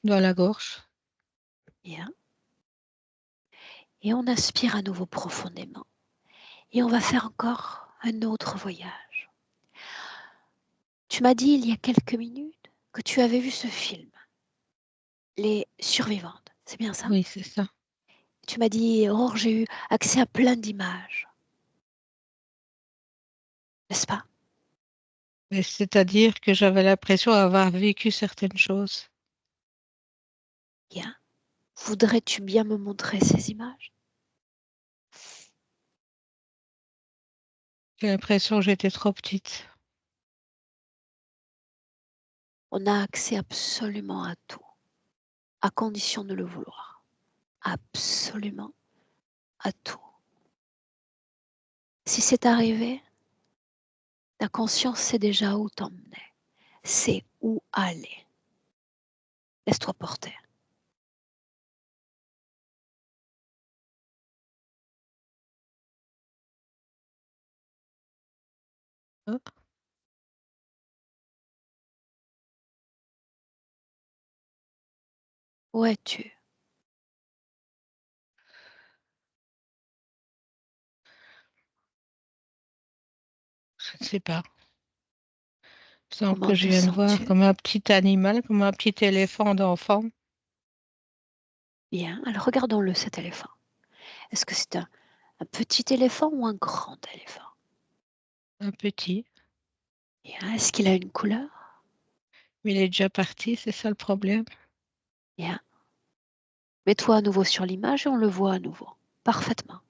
dans la gorge. Bien. Et on inspire à nouveau profondément. Et on va faire encore un autre voyage. Tu m'as dit il y a quelques minutes que tu avais vu ce film, Les Survivantes. C'est bien ça? Oui, c'est ça. Tu m'as dit, Aurore, j'ai eu accès à plein d'images, n'est-ce pas? Mais c'est-à-dire que j'avais l'impression d'avoir vécu certaines choses. Bien. Voudrais-tu bien me montrer ces images? J'ai l'impression que j'étais trop petite. On a accès absolument à tout, à condition de le vouloir. Absolument à tout. Si c'est arrivé, ta conscience sait déjà où t'emmener, c'est où aller. Laisse-toi porter. Hein. Où es-tu? Je ne sais pas. Il semble Comment que je te viens de voir sens-tu? comme un petit animal, comme un petit éléphant d'enfant. Bien, alors regardons-le cet éléphant. Est-ce que c'est un petit éléphant ou un grand éléphant? Un petit. Bien, est-ce qu'il a une couleur? Mais il est déjà parti, c'est ça le problème. Bien. Mets-toi à nouveau sur l'image et on le voit à nouveau. Parfaitement.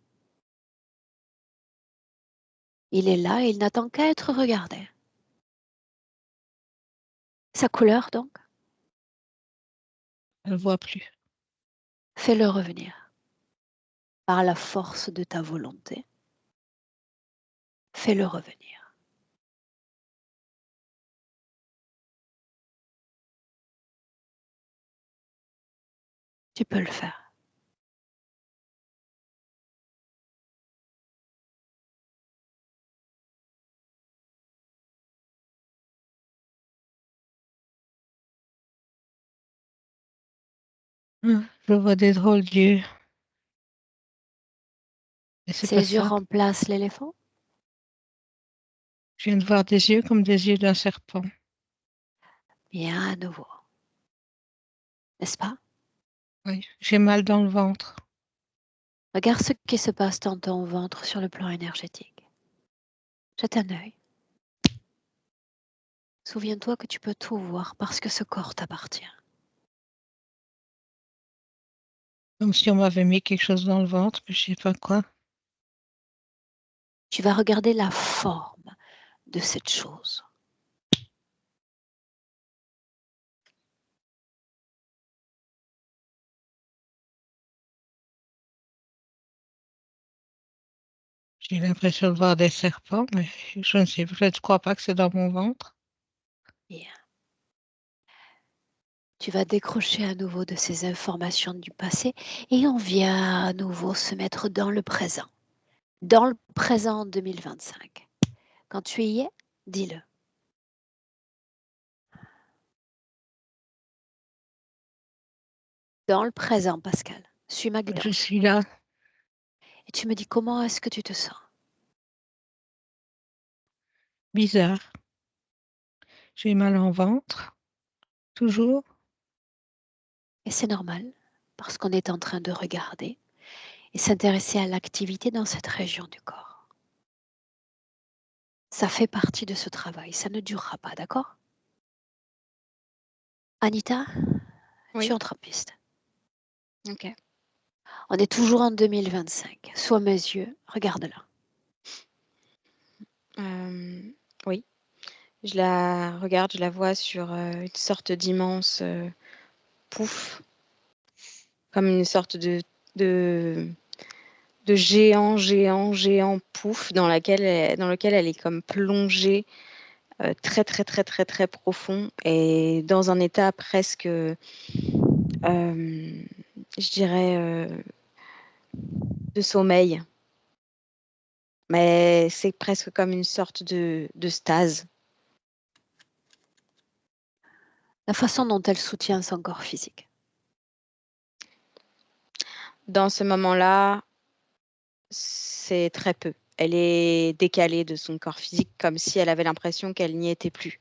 Il est là et il n'attend qu'à être regardé. Sa couleur donc, Je ne le vois plus. fais-le revenir. Par la force de ta volonté, fais-le revenir. Tu peux le faire. Je vois des drôles d'yeux. Et c'est pas Ses yeux ça. remplacent l'éléphant? Je viens de voir des yeux comme des yeux d'un serpent. Bien à nouveau. N'est-ce pas? Oui, j'ai mal dans le ventre. Regarde ce qui se passe dans ton ventre sur le plan énergétique. Jette un œil. Souviens-toi que tu peux tout voir parce que ce corps t'appartient. Comme si on m'avait mis quelque chose dans le ventre, mais je sais pas quoi. Tu vas regarder la forme de cette chose. J'ai l'impression de voir des serpents, mais je ne sais, je ne crois pas que c'est dans mon ventre. Bien. Tu vas décrocher à nouveau de ces informations du passé et on vient à nouveau se mettre dans le présent. Dans le présent 2025. Quand tu y es, dis-le. Dans le présent, Pascal. Suis ma Je guidance. suis là, Et tu me dis comment est-ce que tu te sens. bizarre. J'ai mal en ventre, toujours. Et c'est normal, parce qu'on est en train de regarder et s'intéresser à l'activité dans cette région du corps. Ça fait partie de ce travail, ça ne durera pas, d'accord? Anita, tu Oui, entres en piste. ok. On est toujours en 2025. Sois mes yeux, regarde-la. Euh, oui, je la regarde, je la vois sur une sorte d'immense pouf, comme une sorte de, de géant, géant, géant pouf dans lequel elle est comme plongée très, très, très, très, très profond et dans un état presque, je dirais, de sommeil. Mais c'est presque comme une sorte de stase. La façon dont elle soutient son corps physique. Dans ce moment-là, c'est très peu. Elle est décalée de son corps physique comme si elle avait l'impression qu'elle n'y était plus.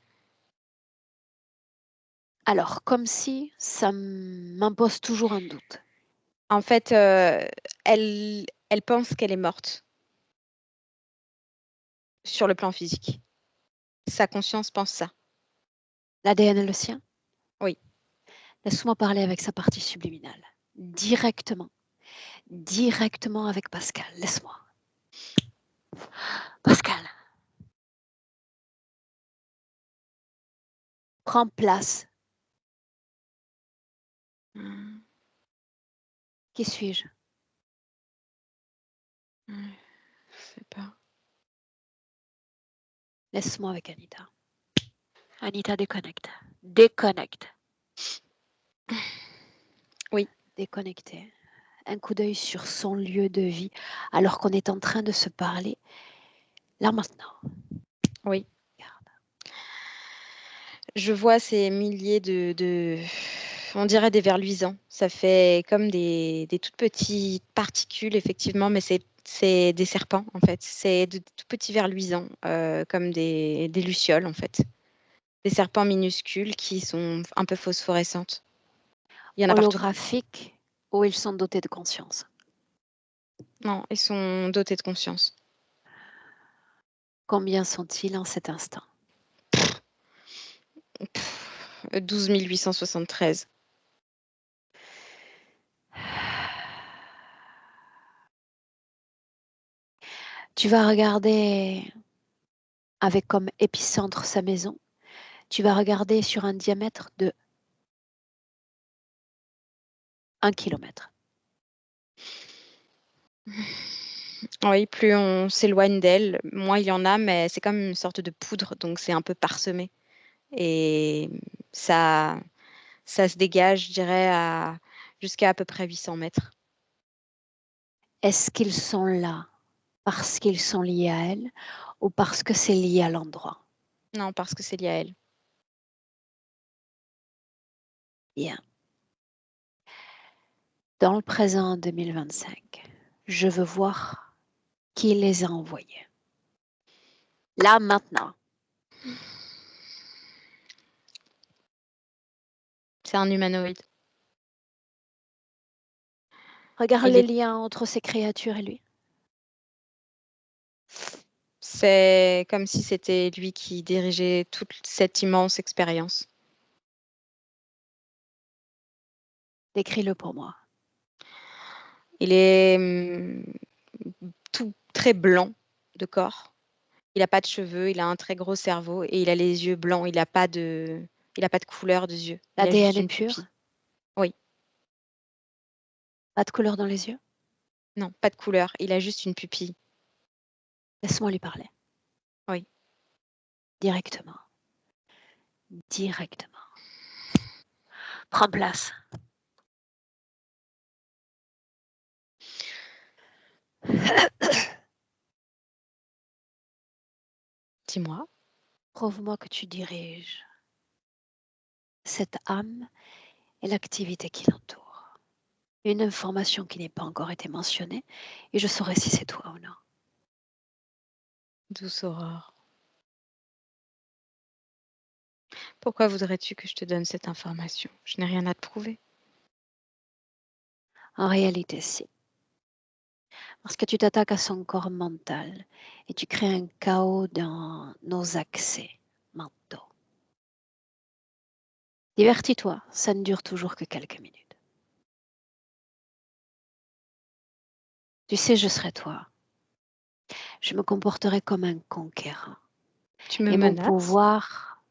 Alors, comme si ça m'impose toujours un doute. En fait, elle pense qu'elle est morte sur le plan physique. Sa conscience pense ça. L'ADN est le sien? Oui. Laisse-moi parler avec sa partie subliminale. Directement. Directement avec Pascal. Laisse-moi. Pascal, prends place. Hum, Qui suis-je? Je sais pas. Laisse-moi avec Anita. Anita, déconnecte. Déconnecte. Oui. Déconnecté. Un coup d'œil sur son lieu de vie alors qu'on est en train de se parler. Là maintenant. Oui. Regarde. Je vois ces milliers on dirait des vers luisants. Ça fait comme des toutes petites particules, effectivement, mais C'est des serpents, en fait. C'est de tout petits vers luisants, comme des lucioles, en fait. Des serpents minuscules qui sont un peu phosphorescentes. Il y en a partout. Holographiques ou ils sont dotés de conscience? Non, ils sont dotés de conscience. Combien sont-ils en cet instant? 12 873. Tu vas regarder avec comme épicentre sa maison. Tu vas regarder sur un diamètre de 1 kilomètre. Oui, plus on s'éloigne d'elle, moins il y en a, mais c'est comme une sorte de poudre, donc c'est un peu parsemé. Et ça se dégage, je dirais, jusqu'à à peu près 800 mètres. Est-ce qu'ils sont là parce qu'ils sont liés à elle ou parce que c'est lié à l'endroit? Non, parce que c'est lié à elle. Bien. Dans le présent 2025, je veux voir qui les a envoyés. Là, maintenant. C'est un humanoïde. Regarde Il les est- liens entre ces créatures et lui. C'est comme si c'était lui qui dirigeait toute cette immense expérience. Décris-le pour moi. Il est tout très blanc de corps. Il n'a pas de cheveux, il a un très gros cerveau et il a les yeux blancs. Il n'a pas de couleur de yeux. Il a juste L'ADN est une pur? pupille. Oui. Pas de couleur dans les yeux? Non, pas de couleur. Il a juste une pupille. Laisse-moi lui parler. Oui. Directement. Directement. Prends place. Dis-moi. Prouve-moi que tu diriges cette âme et l'activité qui l'entoure. Une information qui n'est pas encore été mentionnée et je saurai si c'est toi ou non. Douce Aurore. Pourquoi voudrais-tu que je te donne cette information? Je n'ai rien à te prouver. En réalité, si. Parce que tu t'attaques à son corps mental et tu crées un chaos dans nos accès mentaux. Divertis-toi, ça ne dure toujours que quelques minutes. Tu sais, je serai toi. Je me comporterai comme un conquérant. Tu me Et mon menaces? pouvoir,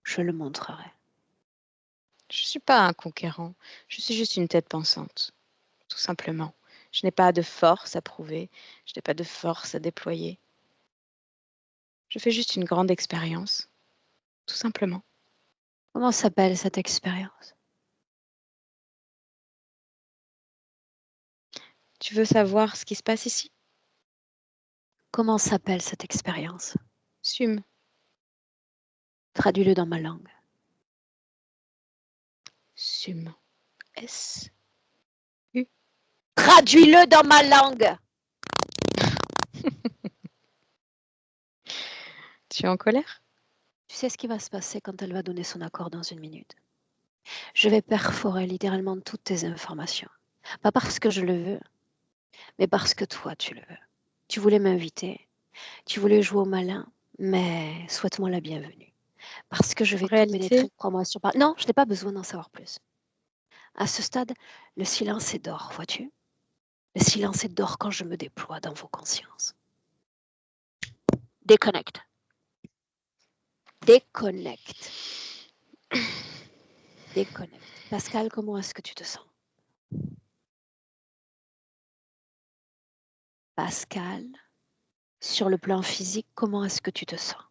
je le montrerai. Je ne suis pas un conquérant. Je suis juste une tête pensante. Tout simplement. Je n'ai pas de force à prouver. Je n'ai pas de force à déployer. Je fais juste une grande expérience. Tout simplement. Comment s'appelle cette expérience? Tu veux savoir ce qui se passe ici? Comment s'appelle cette expérience? Sume. Traduis-le dans ma langue. Sume. S. Traduis-le dans ma langue! Tu es en colère? Tu sais ce qui va se passer quand elle va donner son accord dans 1 minute. Je vais perforer littéralement toutes tes informations. Pas parce que je le veux, mais parce que toi, tu le veux. Tu voulais m'inviter, tu voulais jouer au malin, mais souhaite-moi la bienvenue. Parce que je En vais tout pénétrer, réalité, crois-moi sur parole. Non, je n'ai pas besoin d'en savoir plus. À ce stade, le silence est d'or, vois-tu? Le silence est d'or quand je me déploie dans vos consciences. Déconnecte. Déconnecte. Déconnecte. Pascal, comment est-ce que tu te sens? Pascal, sur le plan physique, comment est-ce que tu te sens?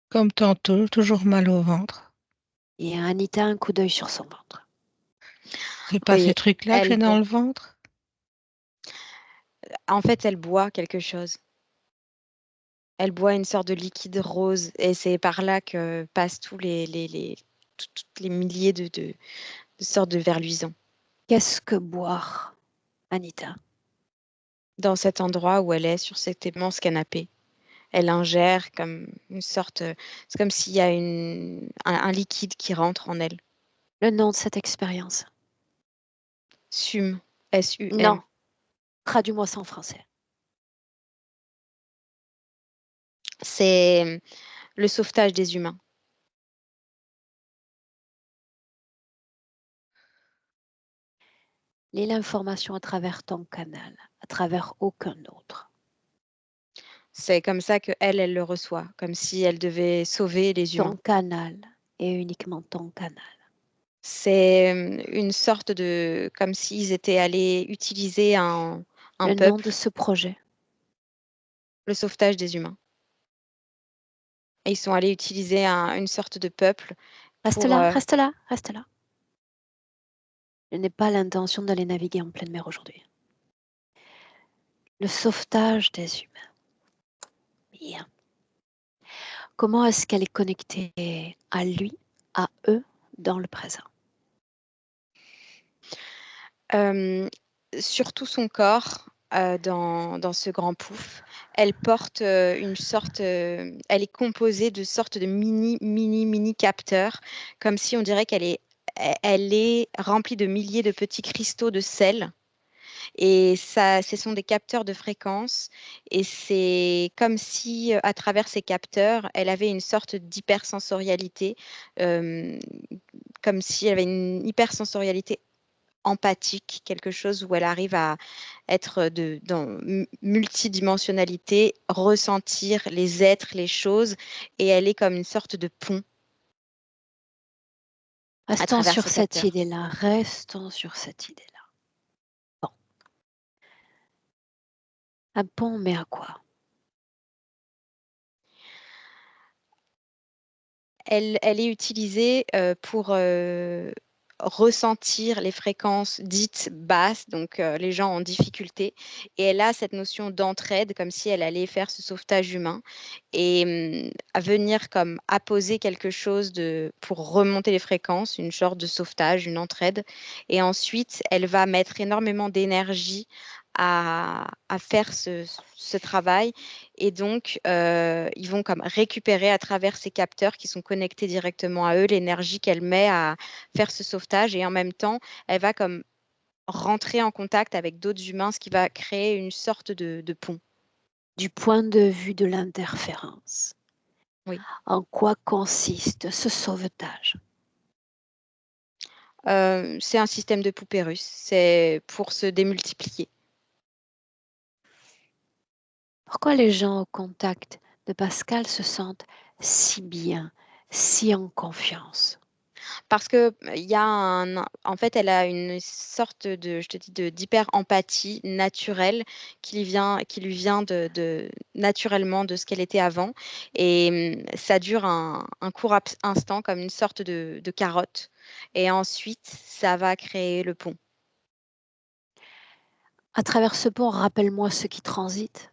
Comme tantôt, toujours mal au ventre. Et Anita, un coup d'œil sur son ventre. C'est pas oui, ces trucs-là que elle j'ai dans boit. le ventre? En fait, elle boit quelque chose. Elle boit une sorte de liquide rose et c'est par là que passent toutes les milliers de sortes de vers luisants. Qu'est-ce que boire, Anita? dans cet endroit où elle est, sur cet immense canapé. Elle ingère comme une sorte... C'est comme s'il y a un liquide qui rentre en elle. Le nom de cette expérience. SUM. S-U-M. Non, traduis-moi ça en français. C'est le sauvetage des humains. Lis l'information à travers ton canal, à travers aucun autre. C'est comme ça elle le reçoit, comme si elle devait sauver les Ton humains. canal et uniquement ton canal. C'est une sorte de... comme s'ils étaient allés utiliser un Le nom peuple, de ce projet. le sauvetage des humains. Et ils sont allés utiliser une sorte de peuple Reste pour... là, reste là, reste là. Je n'ai pas l'intention d'aller naviguer en pleine mer aujourd'hui. Le sauvetage des humains. Bien. Comment est-ce qu'elle est connectée à lui, à eux, dans le présent? Sur tout son corps, dans ce grand pouf, elle porte une sorte... elle est composée de sortes de mini capteurs, comme si on dirait elle est remplie de milliers de petits cristaux de sel. Et ça, ce sont des capteurs de fréquence. Et c'est comme si, à travers ces capteurs, elle avait une sorte d'hypersensorialité, euh, comme si elle avait une hypersensorialité empathique, quelque chose où elle arrive à être dans multidimensionnalité, ressentir les êtres, les choses, et elle est comme une sorte de pont à Restons travers sur ces cette capteurs. idée-là, restons sur cette idée-là. Bon. Un pont, mais à quoi? Elle est utilisée pour ressentir les fréquences dites basses, donc les gens en difficulté. Et elle a cette notion d'entraide, comme si elle allait faire ce sauvetage humain et à venir comme apposer quelque chose pour remonter les fréquences, une sorte de sauvetage, une entraide. Et ensuite, elle va mettre énormément d'énergie à faire ce travail. Et donc, ils vont comme récupérer à travers ces capteurs qui sont connectés directement à eux l'énergie qu'elle met à faire ce sauvetage. Et en même temps, elle va comme rentrer en contact avec d'autres humains, ce qui va créer une sorte de pont. Du point de vue de l'interférence, Oui. en quoi consiste ce sauvetage? C'est un système de poupée russe. C'est pour se démultiplier. Pourquoi les gens au contact de Pascal se sentent si bien, si en confiance? Parce que il y a en fait, elle a une sorte je te dis, d'hyper-empathie naturelle qui lui vient naturellement de ce qu'elle était avant. Et ça dure un court instant comme une sorte de carotte. Et ensuite, ça va créer le pont. À travers ce pont, rappelle-moi ce qui transite.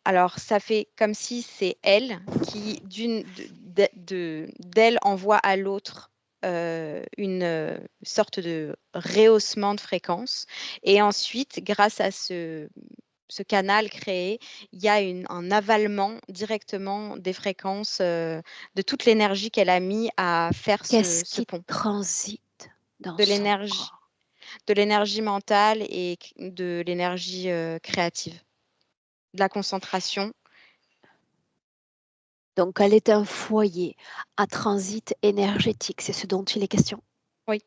Alors, ça fait comme si c'est elle qui, d'elle, envoie à l'autre une sorte de rehaussement de fréquence. Et ensuite, grâce à ce canal créé, il y a un avalement directement des fréquences, de toute l'énergie qu'elle a mis à faire Qu'est-ce ce qui pont. transite dans De son l'énergie, corps? de l'énergie mentale et de l'énergie créative, de la concentration. Donc, elle est un foyer à transit énergétique, c'est ce dont il est question. Oui.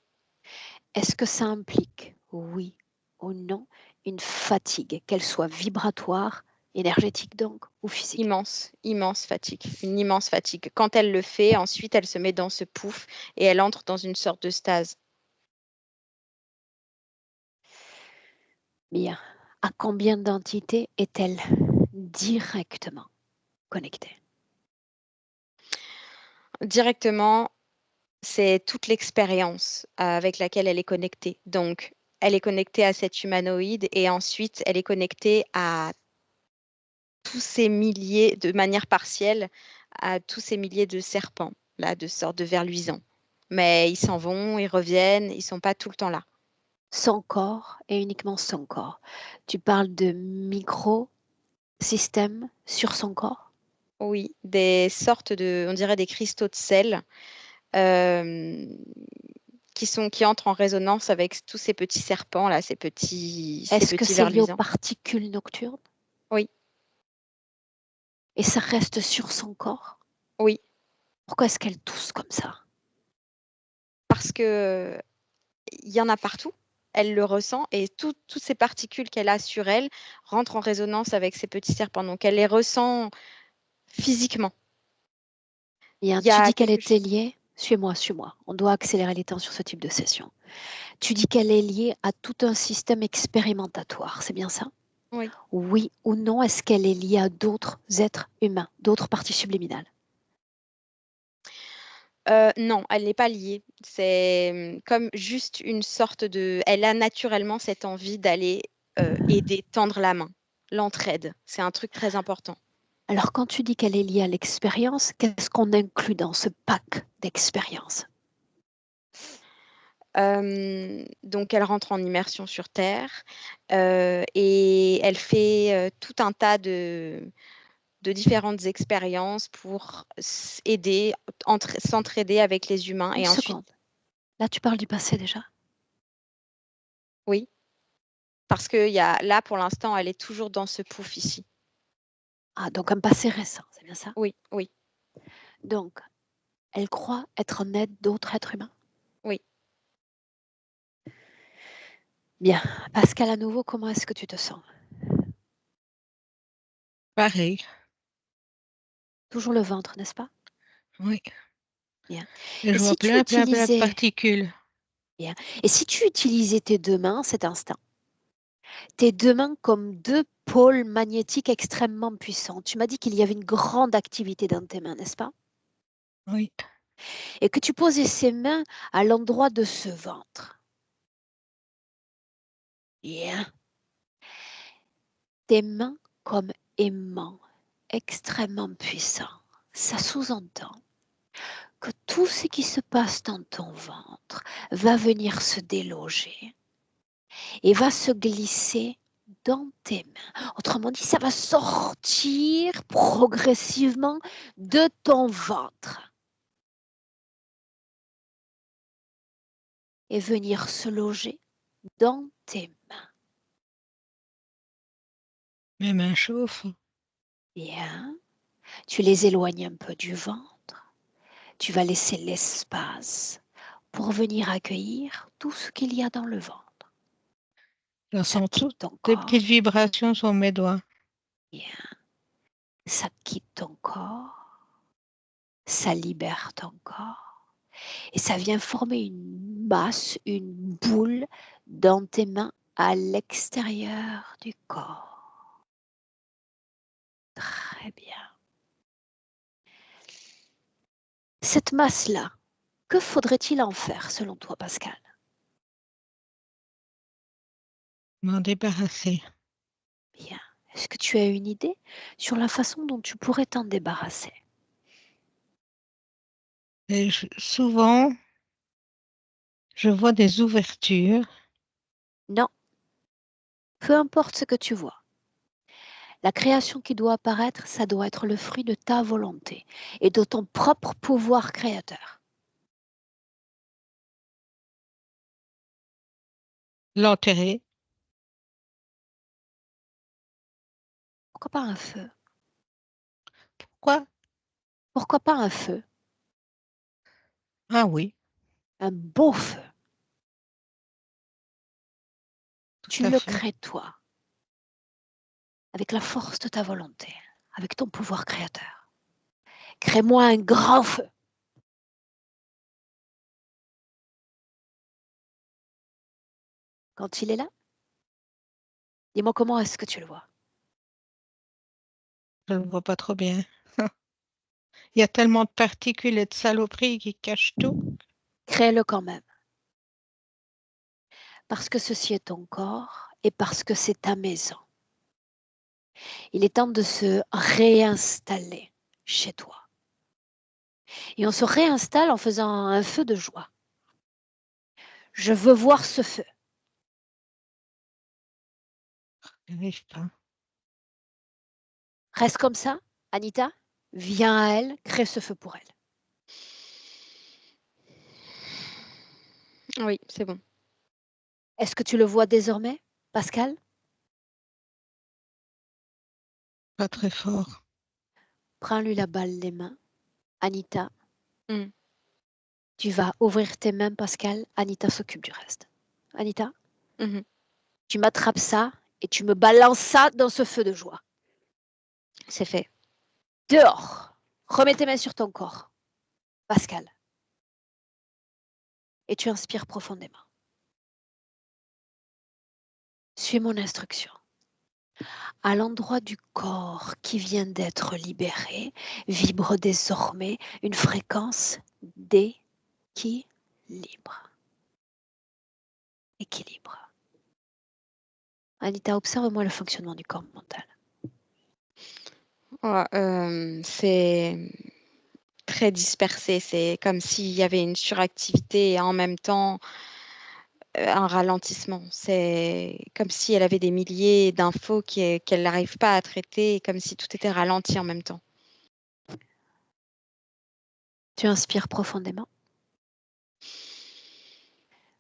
Est-ce que ça implique, oui ou non, une fatigue, qu'elle soit vibratoire, énergétique donc, ou physique? Immense fatigue, une immense fatigue. Quand elle le fait, ensuite, elle se met dans ce pouf et elle entre dans une sorte de stase. Bien. À combien d'entités est-elle directement connectée? Directement, c'est toute l'expérience avec laquelle elle est connectée. Donc, elle est connectée à cet humanoïde et ensuite, elle est connectée à tous ces milliers, de manière partielle, à tous ces milliers de serpents, là, de sortes de vers luisants. Mais ils s'en vont, ils reviennent, ils sont pas tout le temps là. son corps et uniquement son corps. Tu parles de micro-systèmes sur son corps? Oui, des sortes de, on dirait des cristaux de sel euh, qui entrent en résonance avec tous ces petits serpents là, ces Est-ce que petits c'est vers lié aux luisants. particules nocturnes? Oui, Et ça reste sur son corps? oui, Pourquoi est-ce qu'elle tousse comme ça? parce que il y en a partout. Elle le ressent et toutes ces particules qu'elle a sur elle rentrent en résonance avec ces petits serpents. Donc elle les ressent physiquement. Bien, Il y tu a dis qu'elle quelque était chose. liée? Suis-moi, suis-moi. On doit accélérer les temps sur ce type de session. Tu dis qu'elle est liée à tout un système expérimentatoire, c'est bien ça? Oui. Oui ou non, est-ce qu'elle est liée à d'autres êtres humains, d'autres parties subliminales? Non, elle n'est pas liée. C'est comme juste une sorte de. Elle a naturellement cette envie d'aller aider, tendre la main. L'entraide, c'est un truc très important. Alors, quand tu dis qu'elle est liée à l'expérience, qu'est-ce qu'on inclut dans ce pack d'expériences? Donc, elle rentre en immersion sur Terre et elle fait tout un tas de différentes expériences pour aider, s'entraider avec les humains Une et ensuite, seconde. Là, tu parles du passé déjà. oui, parce que là, pour l'instant, elle est toujours dans ce pouf ici. Ah, donc un passé récent, c'est bien ça? Oui, oui, Donc, elle croit être en aide d'autres êtres humains? oui. Bien. Pascal, à nouveau, comment est-ce que tu te sens? Pareil, Toujours le ventre, n'est-ce pas? oui. Bien. Et Et je vois si tu plein, plein, plein de utilisais, particules. bien. Et si tu utilisais tes deux mains cet instant, tes deux mains comme deux pôles magnétiques extrêmement puissants, tu m'as dit qu'il y avait une grande activité dans tes mains, n'est-ce pas? Oui, Et que tu posais ces mains à l'endroit de ce ventre. Bien. Tes mains comme aimants extrêmement puissants. Ça sous-entend que tout ce qui se passe dans ton ventre va venir se déloger et va se glisser dans tes mains. Autrement dit, ça va sortir progressivement de ton ventre et venir se loger dans tes mains. mes mains chauffent. Bien, tu les éloignes un peu du ventre. Tu vas laisser l'espace pour venir accueillir tout ce qu'il y a dans le ventre. Je Ça sens quitte toutes ton des petites corps. vibrations sur mes doigts. Bien, ça quitte ton corps. Ça libère ton corps. Et ça vient former une masse, une boule dans tes mains à l'extérieur du corps. Très bien. Cette masse-là, que faudrait-il en faire selon toi, Pascal? M'en débarrasser. Bien. Est-ce que tu as une idée sur la façon dont tu pourrais t'en débarrasser? Et souvent, je vois des ouvertures. Non, peu importe ce que tu vois. La création qui doit apparaître, ça doit être le fruit de ta volonté et de ton propre pouvoir créateur. L'enterrer. Pourquoi pas un feu? Pourquoi? Pourquoi pas un feu? Ah oui, Un beau feu. tout Tu à le fait. crées toi, avec la force de ta volonté, avec ton pouvoir créateur. Crée-moi un grand feu. Quand il est là, dis-moi comment est-ce que tu le vois. Je ne le vois pas trop bien. Il y a tellement de particules et de saloperies qui cachent tout. Crée-le quand même. Parce que ceci est ton corps et parce que c'est ta maison. Il est temps de se réinstaller chez toi. Et on se réinstalle en faisant un feu de joie. Je veux voir ce feu. Je n'arrive pas. Reste comme ça, Anita. Viens à elle, crée ce feu pour elle. Oui, c'est bon. Est-ce que tu le vois désormais, Pascal? Pas très fort. Prends-lui la balle des mains. Anita, Mm. tu vas ouvrir tes mains, Pascal. Anita s'occupe du reste. Anita, Mhm. tu m'attrapes ça et tu me balances ça dans ce feu de joie. C'est fait. Dehors. Remets tes mains sur ton corps, Pascal. Et tu inspires profondément. Suis mon instruction. À l'endroit du corps qui vient d'être libéré, vibre désormais une fréquence d'équilibre. Équilibre. Anita, observe-moi le fonctionnement du corps mental. C'est très dispersé. C'est comme s'il y avait une suractivité et en même temps un ralentissement. C'est comme si elle avait des milliers d'infos qu'elle n'arrive pas à traiter, comme si tout était ralenti en même temps. Tu inspires profondément.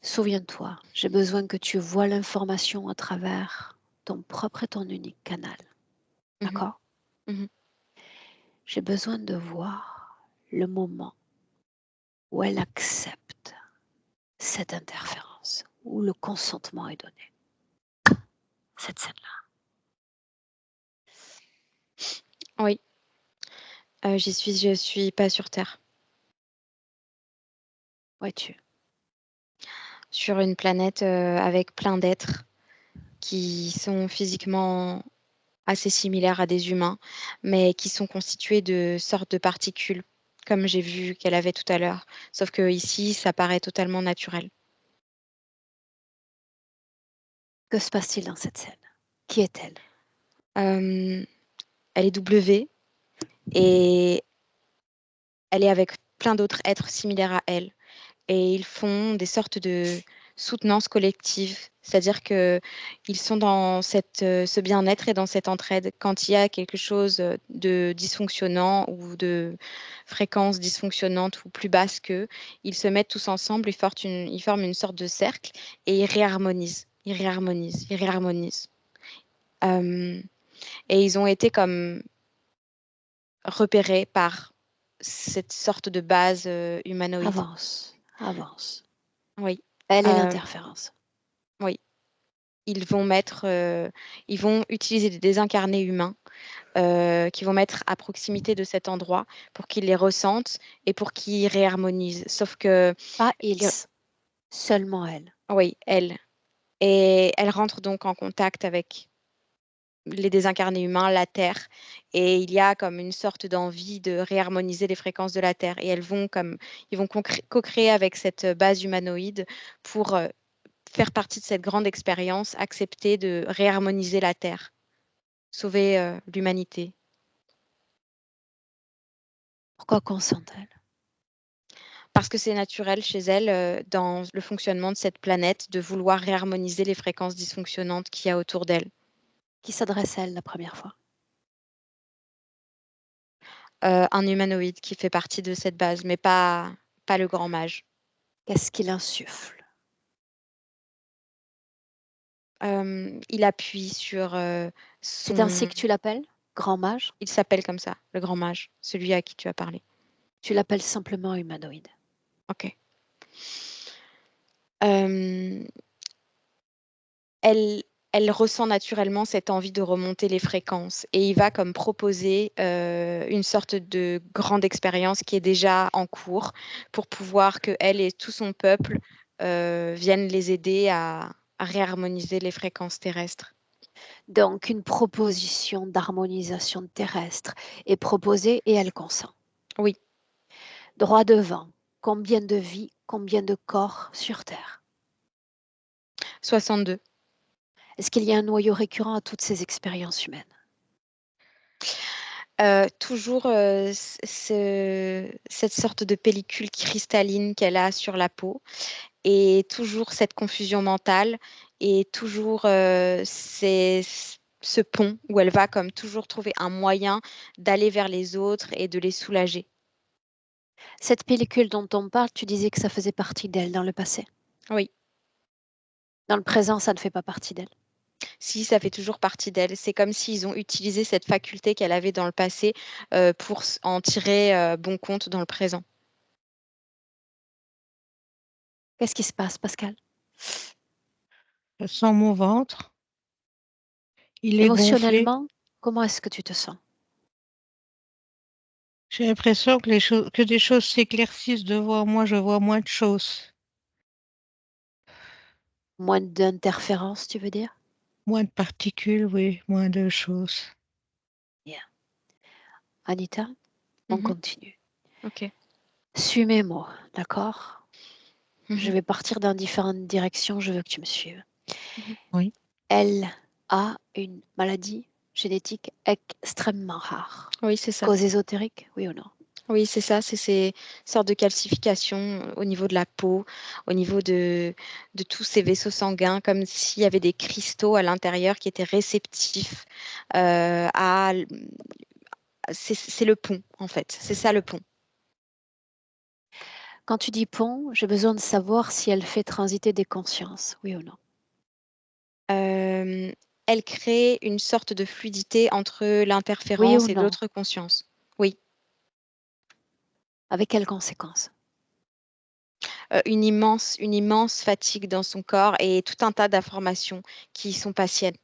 Souviens-toi, j'ai besoin que tu vois l'information à travers ton propre et ton unique canal. D'accord? Mhm. J'ai besoin de voir le moment où elle accepte cette interférence, où le consentement est donné. Cette scène-là. Oui, je suis pas sur Terre. Où es-tu? Sur une planète avec plein d'êtres qui sont physiquement assez similaires à des humains, mais qui sont constitués de sortes de particules, comme j'ai vu qu'elle avait tout à l'heure. Sauf que ici, ça paraît totalement naturel. Que se passe-t-il dans cette scène? Qui est-elle? Elle est W et elle est avec plein d'autres êtres similaires à elle. Et ils font des sortes de soutenances collectives, c'est-à-dire que ils sont dans ce bien-être et dans cette entraide. Quand il y a quelque chose de dysfonctionnant ou de fréquence dysfonctionnante ou plus basse qu'eux, ils se mettent tous ensemble, ils forment une sorte de cercle et ils réharmonisent, ils réharmonisent, ils réharmonisent. Euh, et ils ont été comme repérés par cette sorte de base humanoïde. Avance, avance. Oui. Elle est Euh, l'interférence. oui. Ils vont utiliser des désincarnés humains qui vont mettre à proximité de cet endroit pour qu'ils les ressentent et pour qu'ils réharmonisent. Sauf que, Pas ils, seulement elle. oui, elle. Et elle rentre donc en contact avec les désincarnés humains, la Terre, et il y a comme une sorte d'envie de réharmoniser les fréquences de la Terre. Et ils vont co-créer avec cette base humanoïde pour faire partie de cette grande expérience, accepter de réharmoniser la Terre, sauver l'humanité. Pourquoi consent-elle? Parce que c'est naturel chez elle, dans le fonctionnement de cette planète, de vouloir réharmoniser les fréquences dysfonctionnantes qu'il y a autour d'elle. Qui s'adresse à elle la première fois? Un humanoïde qui fait partie de cette base, mais pas le grand mage. Qu'est-ce qu'il insuffle? Il appuie sur C'est ainsi son... que tu l'appelles? Grand mage? Il s'appelle comme ça, le grand mage, celui à qui tu as parlé. Tu l'appelles simplement humanoïde. Ok. Euh, elle, elle ressent naturellement cette envie de remonter les fréquences et il va comme proposer une sorte de grande expérience qui est déjà en cours pour pouvoir que elle et tout son peuple viennent les aider à réharmoniser les fréquences terrestres. Donc, une proposition d'harmonisation terrestre est proposée et elle consent. Oui, Droit devant. Combien de vies, combien de corps sur Terre? 62. Est-ce qu'il y a un noyau récurrent à toutes ces expériences humaines? Toujours cette sorte de pellicule cristalline qu'elle a sur la peau et toujours cette confusion mentale et toujours ce pont où elle va comme toujours trouver un moyen d'aller vers les autres et de les soulager. Cette pellicule dont on parle, tu disais que ça faisait partie d'elle dans le passé. Oui, Dans le présent, ça ne fait pas partie d'elle. si ça fait toujours partie d'elle. C'est comme s'ils ont utilisé cette faculté qu'elle avait dans le passé pour en tirer bon compte dans le présent. Qu'est-ce qui se passe, Pascal? Je sens mon ventre. Il est gonflé. Émotionnellement, comment est-ce que tu te sens? J'ai l'impression que des choses s'éclaircissent devant moi. Je vois moins de choses. Moins d'interférences, tu veux dire? Moins de particules, oui, moins de choses. Bien. Anita, on Mhm. continue. Ok. Suis mes mots, d'accord? Je Mhm. vais partir dans différentes directions, je veux que tu me suives. Mhm. Oui, Elle a une maladie génétique extrêmement rare. Oui, c'est ça. Cause ésotérique, oui ou non? Oui, c'est ça. C'est ces sortes de calcifications au niveau de la peau, au niveau de tous ces vaisseaux sanguins, comme s'il y avait des cristaux à l'intérieur qui étaient réceptifs à... C'est le pont, en fait. C'est ça le pont. Quand tu dis pont, j'ai besoin de savoir si elle fait transiter des consciences, oui ou non? Euh, Elle crée une sorte de fluidité entre Oui ou l'interférence et non? l'autre conscience. Oui. Avec quelles conséquences? Une immense fatigue dans son corps et tout un tas d'informations qui sont pas siennes.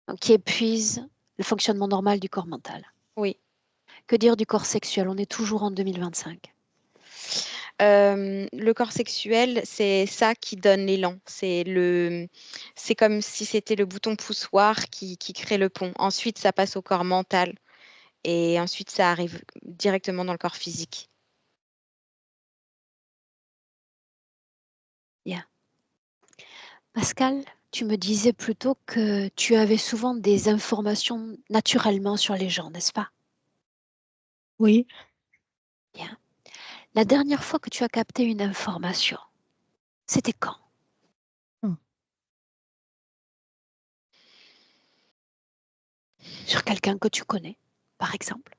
Donc, qui épuise le fonctionnement normal du corps mental. Oui. Que dire du corps sexuel? On est toujours en 2025. Le corps sexuel, c'est ça qui donne l'élan. C'est comme si c'était le bouton poussoir qui crée le pont. Ensuite, ça passe au corps mental et ensuite, ça arrive directement dans le corps physique. Bien. Pascal, tu me disais plutôt que tu avais souvent des informations naturellement sur les gens, n'est-ce pas? oui. Bien. La dernière fois que tu as capté une information, c'était quand? Ah. Sur quelqu'un que tu connais, par exemple?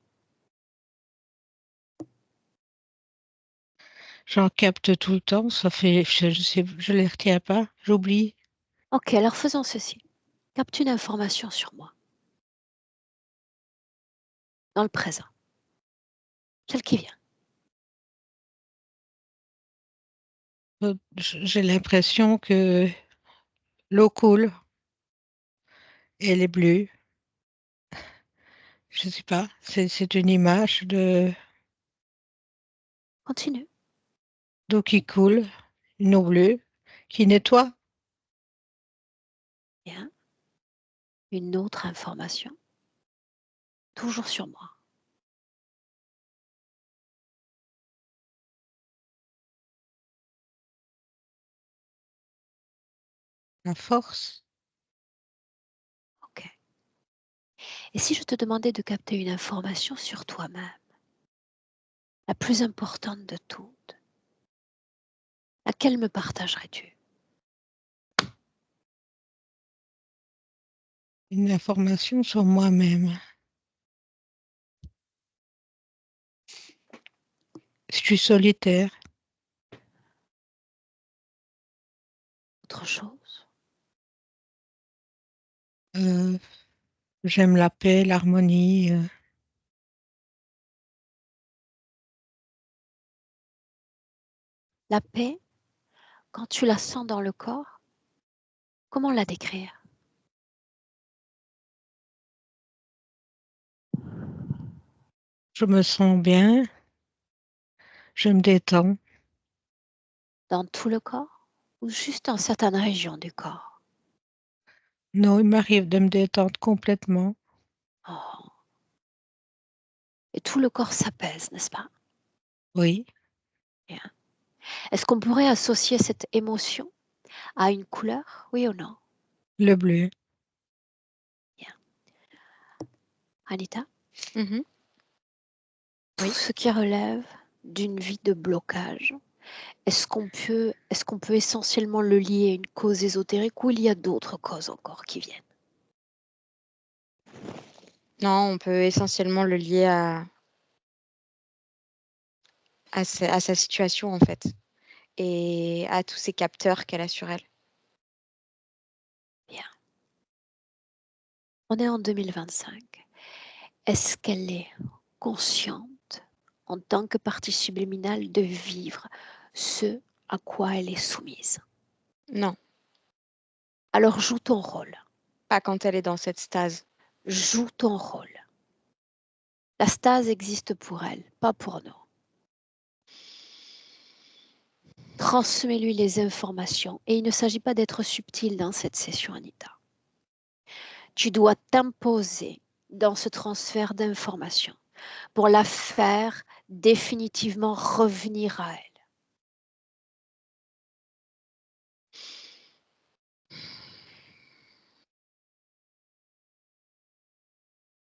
J'en capte tout le temps. Ça fait, je sais, je les retiens pas. J'oublie. Ok, alors faisons ceci. Capte une information sur moi, dans le présent, celle qui vient. J'ai l'impression que l'eau coule. Elle est bleue. Je sais pas. C'est une image de Continue. d'eau qui coule, une eau bleue qui nettoie. Bien. Une autre information, toujours sur moi. La force. Ok. Et si je te demandais de capter une information sur toi-même, la plus importante de toutes, laquelle me partagerais-tu? Une information sur moi-même. Je suis solitaire. Autre chose? Euh, J'aime la paix, l'harmonie. La paix, quand tu la sens dans le corps, comment la décrire? Je me sens bien. Je me détends. Dans tout le corps ou juste dans certaines régions du corps? Non, il m'arrive de me détendre complètement. Oh. Et tout le corps s'apaise, n'est-ce pas? Oui, Bien. Est-ce qu'on pourrait associer cette émotion à une couleur? Oui ou non? le bleu. Bien. Anita, Mhm. tout Oui. ce qui relève d'une vie de blocage, est-ce qu'on peut essentiellement le lier à une cause ésotérique ou il y a d'autres causes encore qui viennent? Non, on peut essentiellement le lier à sa situation, en fait, et à tous ces capteurs qu'elle a sur elle. Bien. On est en 2025. Est-ce qu'elle est consciente, en tant que partie subliminale, de vivre ce à quoi elle est soumise? Non, Alors joue ton rôle. pas quand elle est dans cette stase. Joue ton rôle. La stase existe pour elle, pas pour nous. Transmets-lui les informations et il ne s'agit pas d'être subtil dans cette session, Anita. Tu dois t'imposer dans ce transfert d'informations pour la faire définitivement revenir à elle.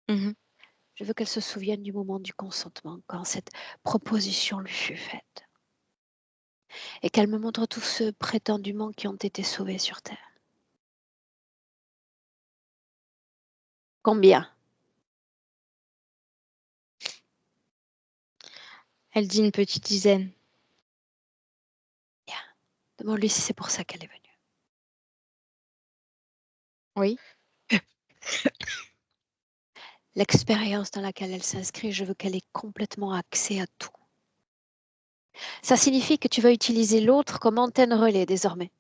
Mhm. Je veux qu'elle se souvienne du moment du consentement, quand cette proposition lui fut faite. Et qu'elle me montre tous ceux prétendument qui ont été sauvés sur Terre. Combien? Elle dit une petite dizaine. Bien. Demande-lui si c'est pour ça qu'elle est venue. Oui. L'expérience dans laquelle elle s'inscrit, je veux qu'elle ait complètement accès à tout. Ça signifie que tu vas utiliser l'autre comme antenne relais désormais.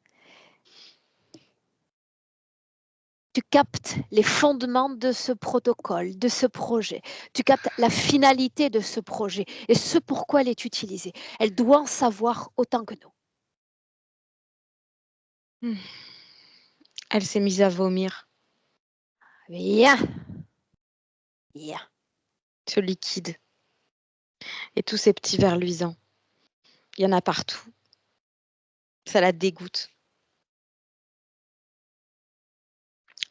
Tu captes les fondements de ce protocole, de ce projet. Tu captes la finalité de ce projet et ce pourquoi elle est utilisée. Elle doit en savoir autant que nous. Elle s'est mise à vomir. Bien. Bien. Ce liquide. Et tous ces petits vers luisants. Il y en a partout. Ça la dégoûte.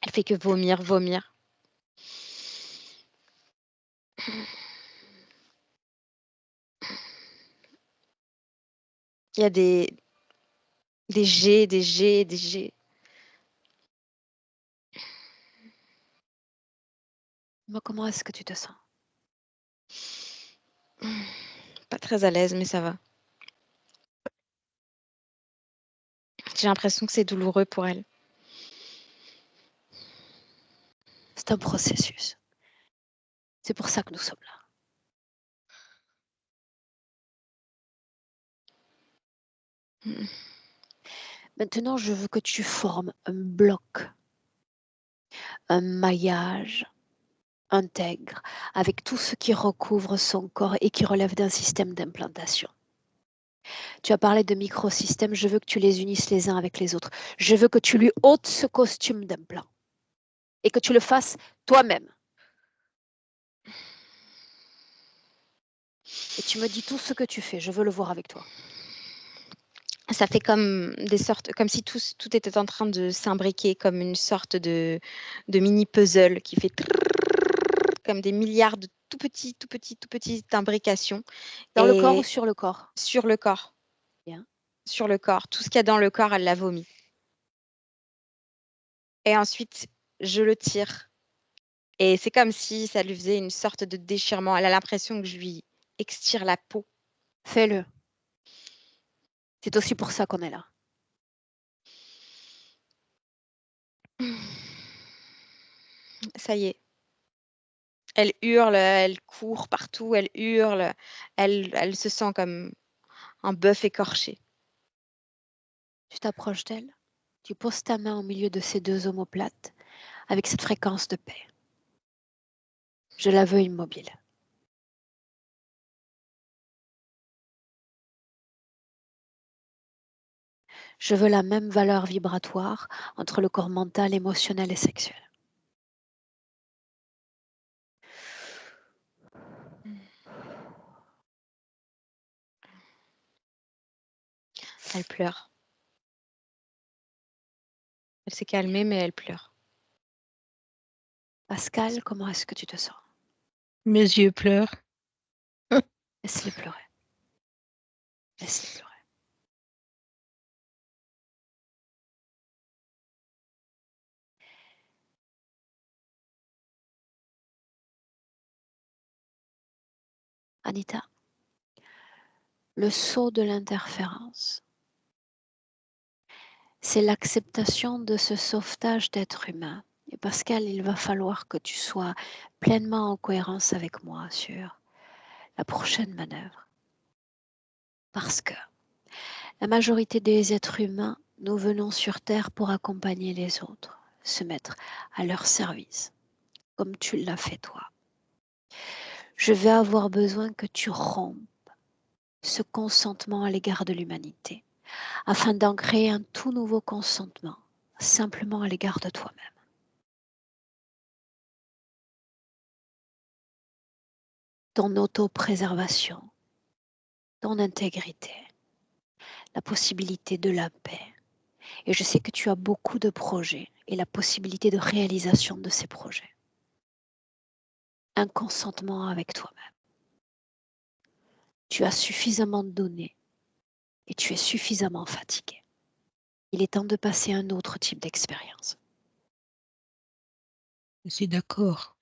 Elle fait que vomir, vomir. Il y a des jets, des jets, des jets. Moi, comment est-ce que tu te sens? Pas très à l'aise, mais ça va. J'ai l'impression que c'est douloureux pour elle. C'est un processus. C'est pour ça que nous sommes là. Maintenant, je veux que tu formes un bloc, un maillage intègre avec tout ce qui recouvre son corps et qui relève d'un système d'implantation. Tu as parlé de microsystèmes, je veux que tu les unisses les uns avec les autres. Je veux que tu lui ôtes ce costume d'implant et que tu le fasses toi-même. Et tu me dis tout ce que tu fais, je veux le voir avec toi. Ça fait comme des sortes, comme si tout était en train de s'imbriquer, comme une sorte de mini puzzle qui fait comme des milliards de tout petites imbrications. Dans le corps ou Et sur le corps? sur le corps. Bien. Sur le corps. Tout ce qu'il y a dans le corps, elle l'a vomi. Et ensuite, je le tire. Et c'est comme si ça lui faisait une sorte de déchirement. Elle a l'impression que je lui extire la peau. Fais-le. C'est aussi pour ça qu'on est là. Ça y est. Elle hurle, elle court partout, elle hurle. Elle se sent comme un bœuf écorché. Tu t'approches d'elle, tu poses ta main au milieu de ces deux omoplates avec cette fréquence de paix. Je la veux immobile. Je veux la même valeur vibratoire entre le corps mental, émotionnel et sexuel. Elle pleure. Elle s'est calmée, mais elle pleure. Pascal, comment est-ce que tu te sens? Mes yeux pleurent. Laisse-les pleurer. Laisse-les pleurer. Anita, le saut de l'interférence, c'est l'acceptation de ce sauvetage d'être humain. Et Pascal, il va falloir que tu sois pleinement en cohérence avec moi sur la prochaine manœuvre. Parce que la majorité des êtres humains, nous venons sur Terre pour accompagner les autres, se mettre à leur service, comme tu l'as fait toi. Je vais avoir besoin que tu rompes ce consentement à l'égard de l'humanité, afin d'en créer un tout nouveau consentement, simplement à l'égard de toi-même. Ton autopréservation, ton intégrité, la possibilité de la paix. Et je sais que tu as beaucoup de projets et la possibilité de réalisation de ces projets. Un consentement avec toi-même. Tu as suffisamment donné et tu es suffisamment fatigué. Il est temps de passer à un autre type d'expérience. Je suis d'accord.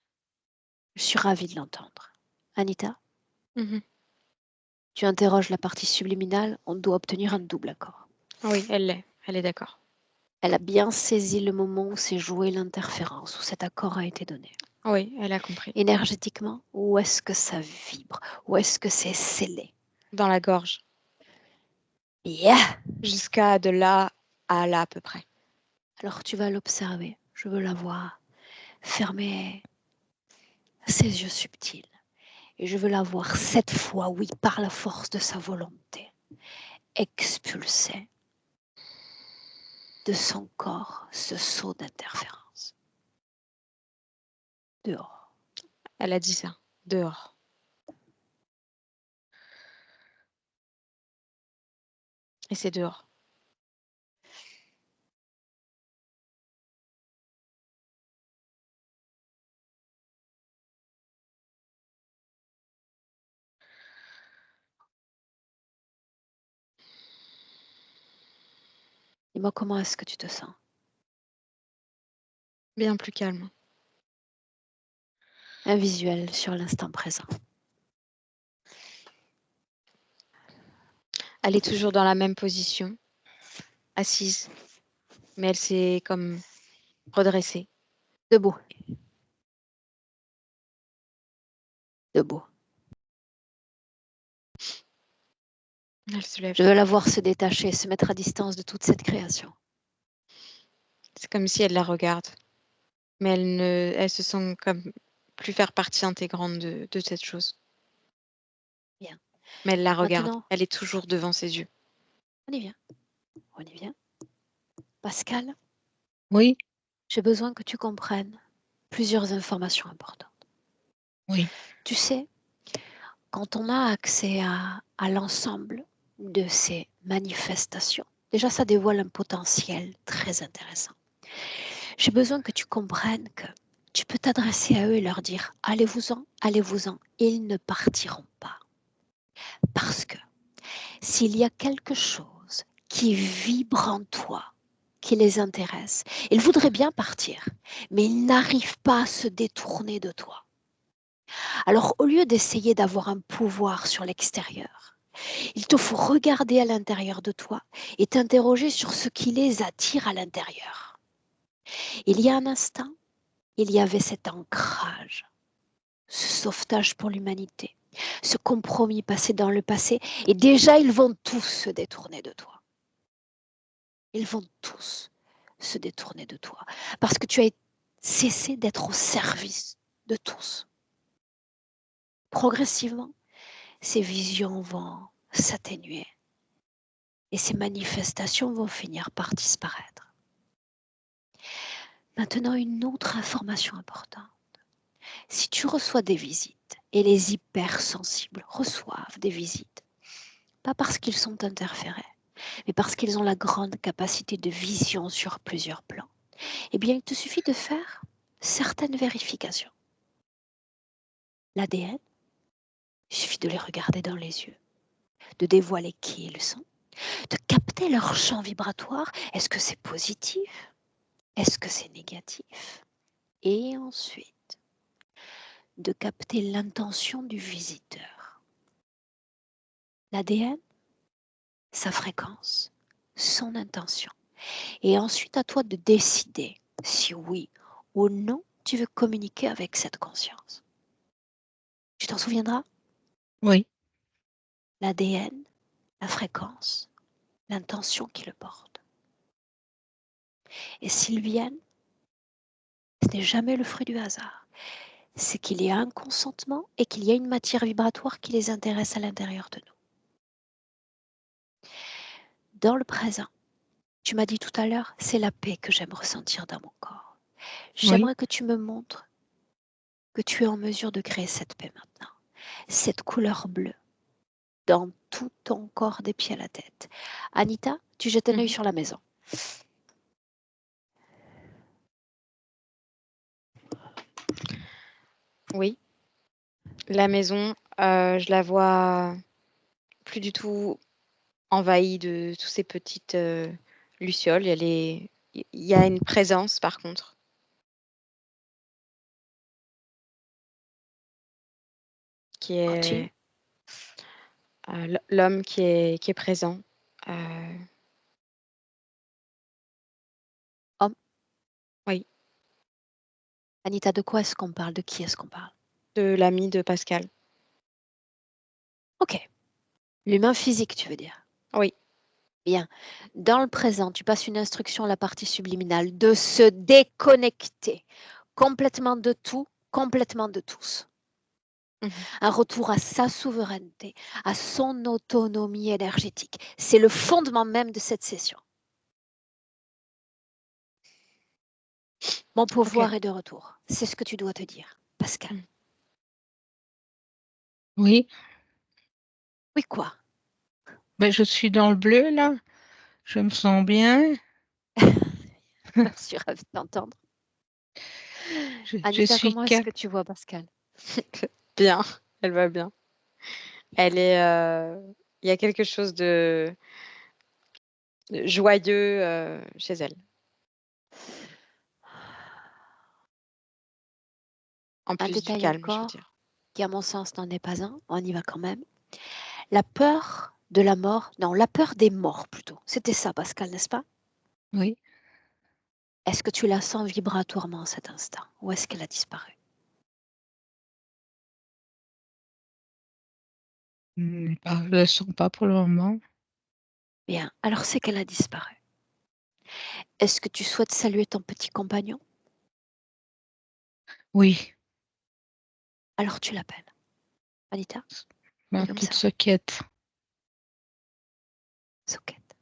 Je suis ravie de l'entendre. Anita, Mhm. tu interroges la partie subliminale, on doit obtenir un double accord. Oui, elle est d'accord. Elle a bien saisi le moment où s'est jouée l'interférence, où cet accord a été donné. Oui, elle a compris. Énergétiquement, où est-ce que ça vibre? Où est-ce que c'est scellé? Dans la gorge. Yeah! Jusqu'à de là à là à peu près. Alors tu vas l'observer. Je veux la voir fermer ses yeux subtils. Et je veux la voir cette fois, oui, par la force de sa volonté, expulser de son corps ce saut d'interférence. Dehors. Elle a dit ça. Dehors. Et c'est dehors. Dis-moi comment est-ce que tu te sens? Bien plus calme. Un visuel sur l'instant présent. Elle est toujours dans la même position, assise, mais elle s'est comme redressée. Debout. Debout. Elle se lève. Je veux la voir se détacher, se mettre à distance de toute cette création. C'est comme si elle la regarde, mais elle se sent comme plus faire partie intégrante de cette chose. Bien. Mais elle la regarde. Maintenant, Elle est toujours devant ses yeux. on y vient. On y vient. Pascal, Oui, j'ai besoin que tu comprennes plusieurs informations importantes. oui, Tu sais, quand on a accès à l'ensemble de ces manifestations, déjà ça dévoile un potentiel très intéressant. J'ai besoin que tu comprennes que tu peux t'adresser à eux et leur dire allez-vous-en, allez-vous-en. Ils ne partiront pas. Parce que s'il y a quelque chose qui vibre en toi, qui les intéresse, ils voudraient bien partir, mais ils n'arrivent pas à se détourner de toi. Alors au lieu d'essayer d'avoir un pouvoir sur l'extérieur, il te faut regarder à l'intérieur de toi et t'interroger sur ce qui les attire à l'intérieur. Il y a un instant, il y avait cet ancrage, ce sauvetage pour l'humanité, ce compromis passé dans le passé, et déjà ils vont tous se détourner de toi. Ils vont tous se détourner de toi parce que tu as cessé d'être au service de tous. Progressivement, ces visions vont s'atténuer et ces manifestations vont finir par disparaître. Maintenant, une autre information importante. Si tu reçois des visites, et les hypersensibles reçoivent des visites, pas parce qu'ils sont interférés, mais parce qu'ils ont la grande capacité de vision sur plusieurs plans, eh bien, il te suffit de faire certaines vérifications. L'ADN, il suffit de les regarder dans les yeux, de dévoiler qui ils sont, de capter leur champ vibratoire. Est-ce que c'est positif? Est-ce que c'est négatif? Et ensuite, de capter l'intention du visiteur. l'ADN, sa fréquence, son intention. Et ensuite, à toi de décider si oui ou non tu veux communiquer avec cette conscience. Tu t'en souviendras? Oui. L'ADN, la fréquence, l'intention qui le porte. Et s'ils viennent, ce n'est jamais le fruit du hasard. C'est qu'il y a un consentement et qu'il y a une matière vibratoire qui les intéresse à l'intérieur de nous. Dans le présent, tu m'as dit tout à l'heure, c'est la paix que j'aime ressentir dans mon corps. J'aimerais que tu me montres que tu es en mesure de créer cette paix maintenant. Cette couleur bleue dans tout ton corps des pieds à la tête. Anita, tu jettes un œil sur la maison. Oui. La maison, je la vois plus du tout envahie de toutes ces petites lucioles. Il y a une présence par contre. Qui est l'homme qui est présent. Homme? Oui. Anita, de quoi est-ce qu'on parle? De qui est-ce qu'on parle? De l'ami de Pascal. Ok. L'humain physique, tu veux dire? Oui. Bien. Dans le présent, tu passes une instruction à la partie subliminale de se déconnecter complètement de tout, complètement de tous. Un retour à sa souveraineté, à son autonomie énergétique. C'est le fondement même de cette session. Mon pouvoir est de retour. C'est ce que tu dois te dire, Pascal. Oui. Oui, quoi? Ben, je suis dans le bleu, là. Je me sens bien. Je suis ravie de t'entendre. Anita, suis comment est-ce que tu vois Pascal? Bien, elle va bien. Elle est, il y a quelque chose de joyeux chez elle. En Un plus du détail calme, je veux encore, dire. qui à mon sens n'en est pas un, on y va quand même. La peur de la mort, non, la peur des morts plutôt. C'était ça, Pascal, n'est-ce pas? Oui. Est-ce que tu la sens vibratoirement à cet instant ou est-ce qu'elle a disparu? Je ne le sens pas pour le moment. Bien, alors c'est qu'elle a disparu. Est-ce que tu souhaites saluer ton petit compagnon? Oui. Alors tu l'appelles. Anita? Ma Comme petite ça. soquette. Soquette.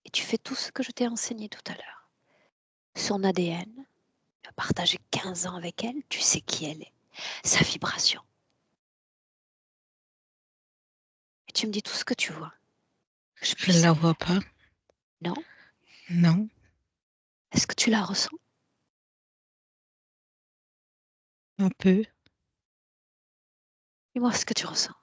Et tu fais tout ce que je t'ai enseigné tout à l'heure. Son ADN, tu as partagé 15 ans avec elle, tu sais qui elle est. Sa vibration. Et tu me dis tout ce que tu vois. Je ne la vois pas. Non? Non. Est-ce que tu la ressens? Un peu. Dis-moi ce que tu ressens.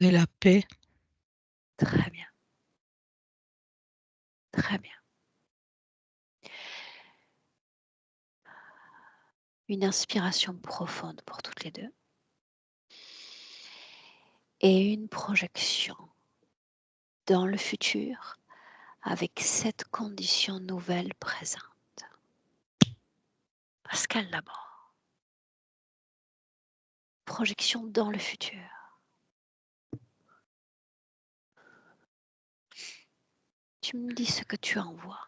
De la paix. Très bien. Très bien. Une inspiration profonde pour toutes les deux. Et une projection dans le futur avec cette condition nouvelle présente. Pascal d'abord. Projection dans le futur. Tu me dis ce que tu en vois.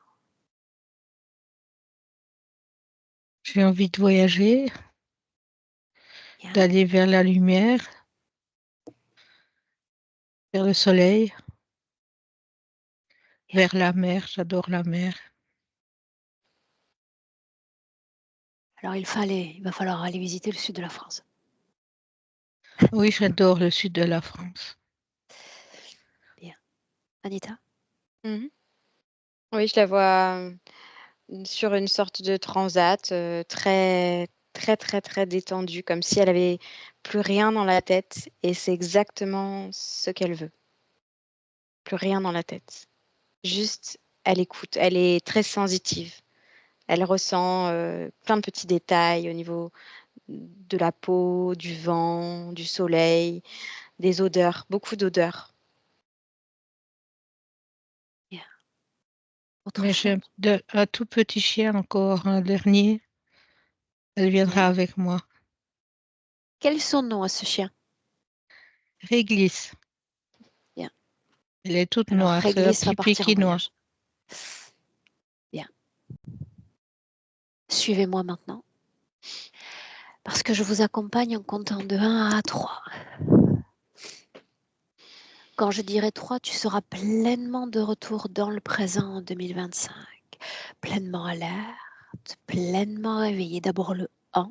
J'ai envie de voyager, Bien. d'aller vers la lumière, vers le soleil, vers la mer. J'adore la mer. Alors il va falloir aller visiter le sud de la France. Oui, j'adore le sud de la France. Bien. Anita? Oui, je la vois sur une sorte de transat très, très, très, très détendue, comme si elle avait plus rien dans la tête. Et c'est exactement ce qu'elle veut. Plus rien dans la tête. Juste elle écoute, elle est très sensitive. Elle ressent plein de petits détails au niveau de la peau, du vent, du soleil, des odeurs, beaucoup d'odeurs. Autre Mais chose. j'ai un tout petit chien encore, un dernier. Elle viendra Bien. avec moi. Quel est son nom à ce chien? Réglisse. Bien. Elle est toute Alors, noire, c'est un Réglisse va petit partir en pékinois. voyage. Bien. Suivez-moi maintenant. Parce que je vous accompagne en comptant de 1 à 3. Quand je dirai 3, tu seras pleinement de retour dans le présent en 2025. Pleinement alerte, pleinement réveillé. D'abord le 1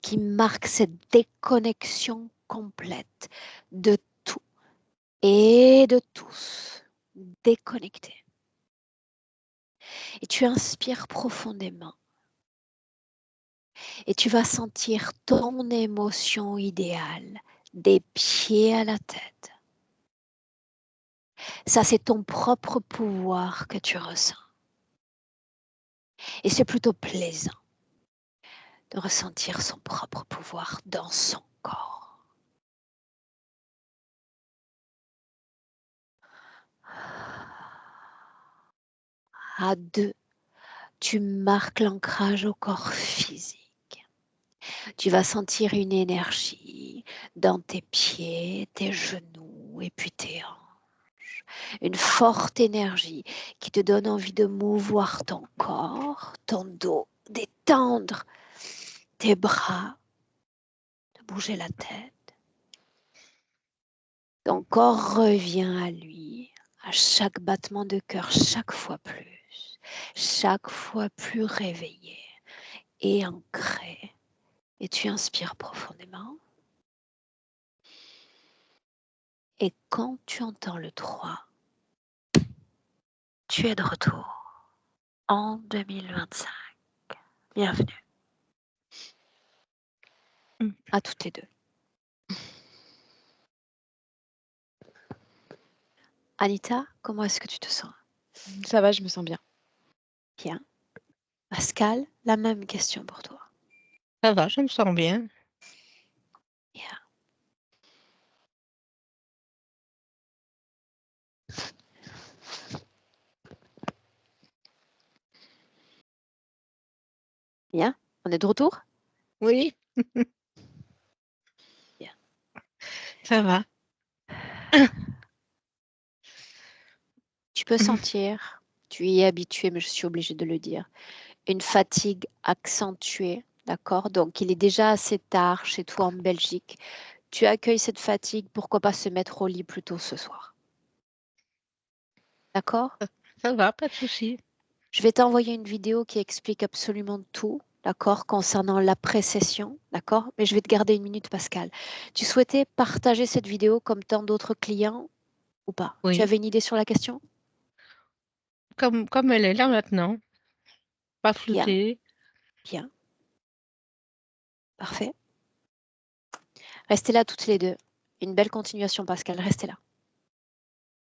qui marque cette déconnexion complète de tout et de tous. Déconnecté. Et tu inspires profondément. Et tu vas sentir ton émotion idéale des pieds à la tête. Ça, c'est ton propre pouvoir que tu ressens. Et c'est plutôt plaisant de ressentir son propre pouvoir dans son corps. À 2, tu marques l'ancrage au corps physique. Tu vas sentir une énergie dans tes pieds, tes genoux et puis tes hanches. Une forte énergie qui te donne envie de mouvoir ton corps, ton dos, d'étendre tes bras, de bouger la tête. Ton corps revient à lui, à chaque battement de cœur, chaque fois plus réveillé et ancré. Et tu inspires profondément. Et quand tu entends le 3, tu es de retour en 2025. Bienvenue. À toutes les deux. Anita, comment est-ce que tu te sens? Ça va, je me sens bien. Bien. Pascal, la même question pour toi. Ça va, je me sens bien. Bien. Bien. On est de retour? Oui. Bien. Ça va. Tu peux sentir, tu y es habitué, mais je suis obligée de le dire, une fatigue accentuée, d'accord? Donc, il est déjà assez tard chez toi en Belgique. Tu accueilles cette fatigue, pourquoi pas se mettre au lit plus tôt ce soir? D'accord? Ça va, pas de souci. Je vais t'envoyer une vidéo qui explique absolument tout, d'accord, concernant l'après-session, d'accord? Mais je vais te garder une minute, Pascal. Tu souhaitais partager cette vidéo comme tant d'autres clients ou pas? Tu Oui. avais une idée sur la question? Comme elle est là maintenant. Pas Bien, floutée. bien, parfait. Restez là toutes les deux. Une belle continuation, Pascal. Restez là.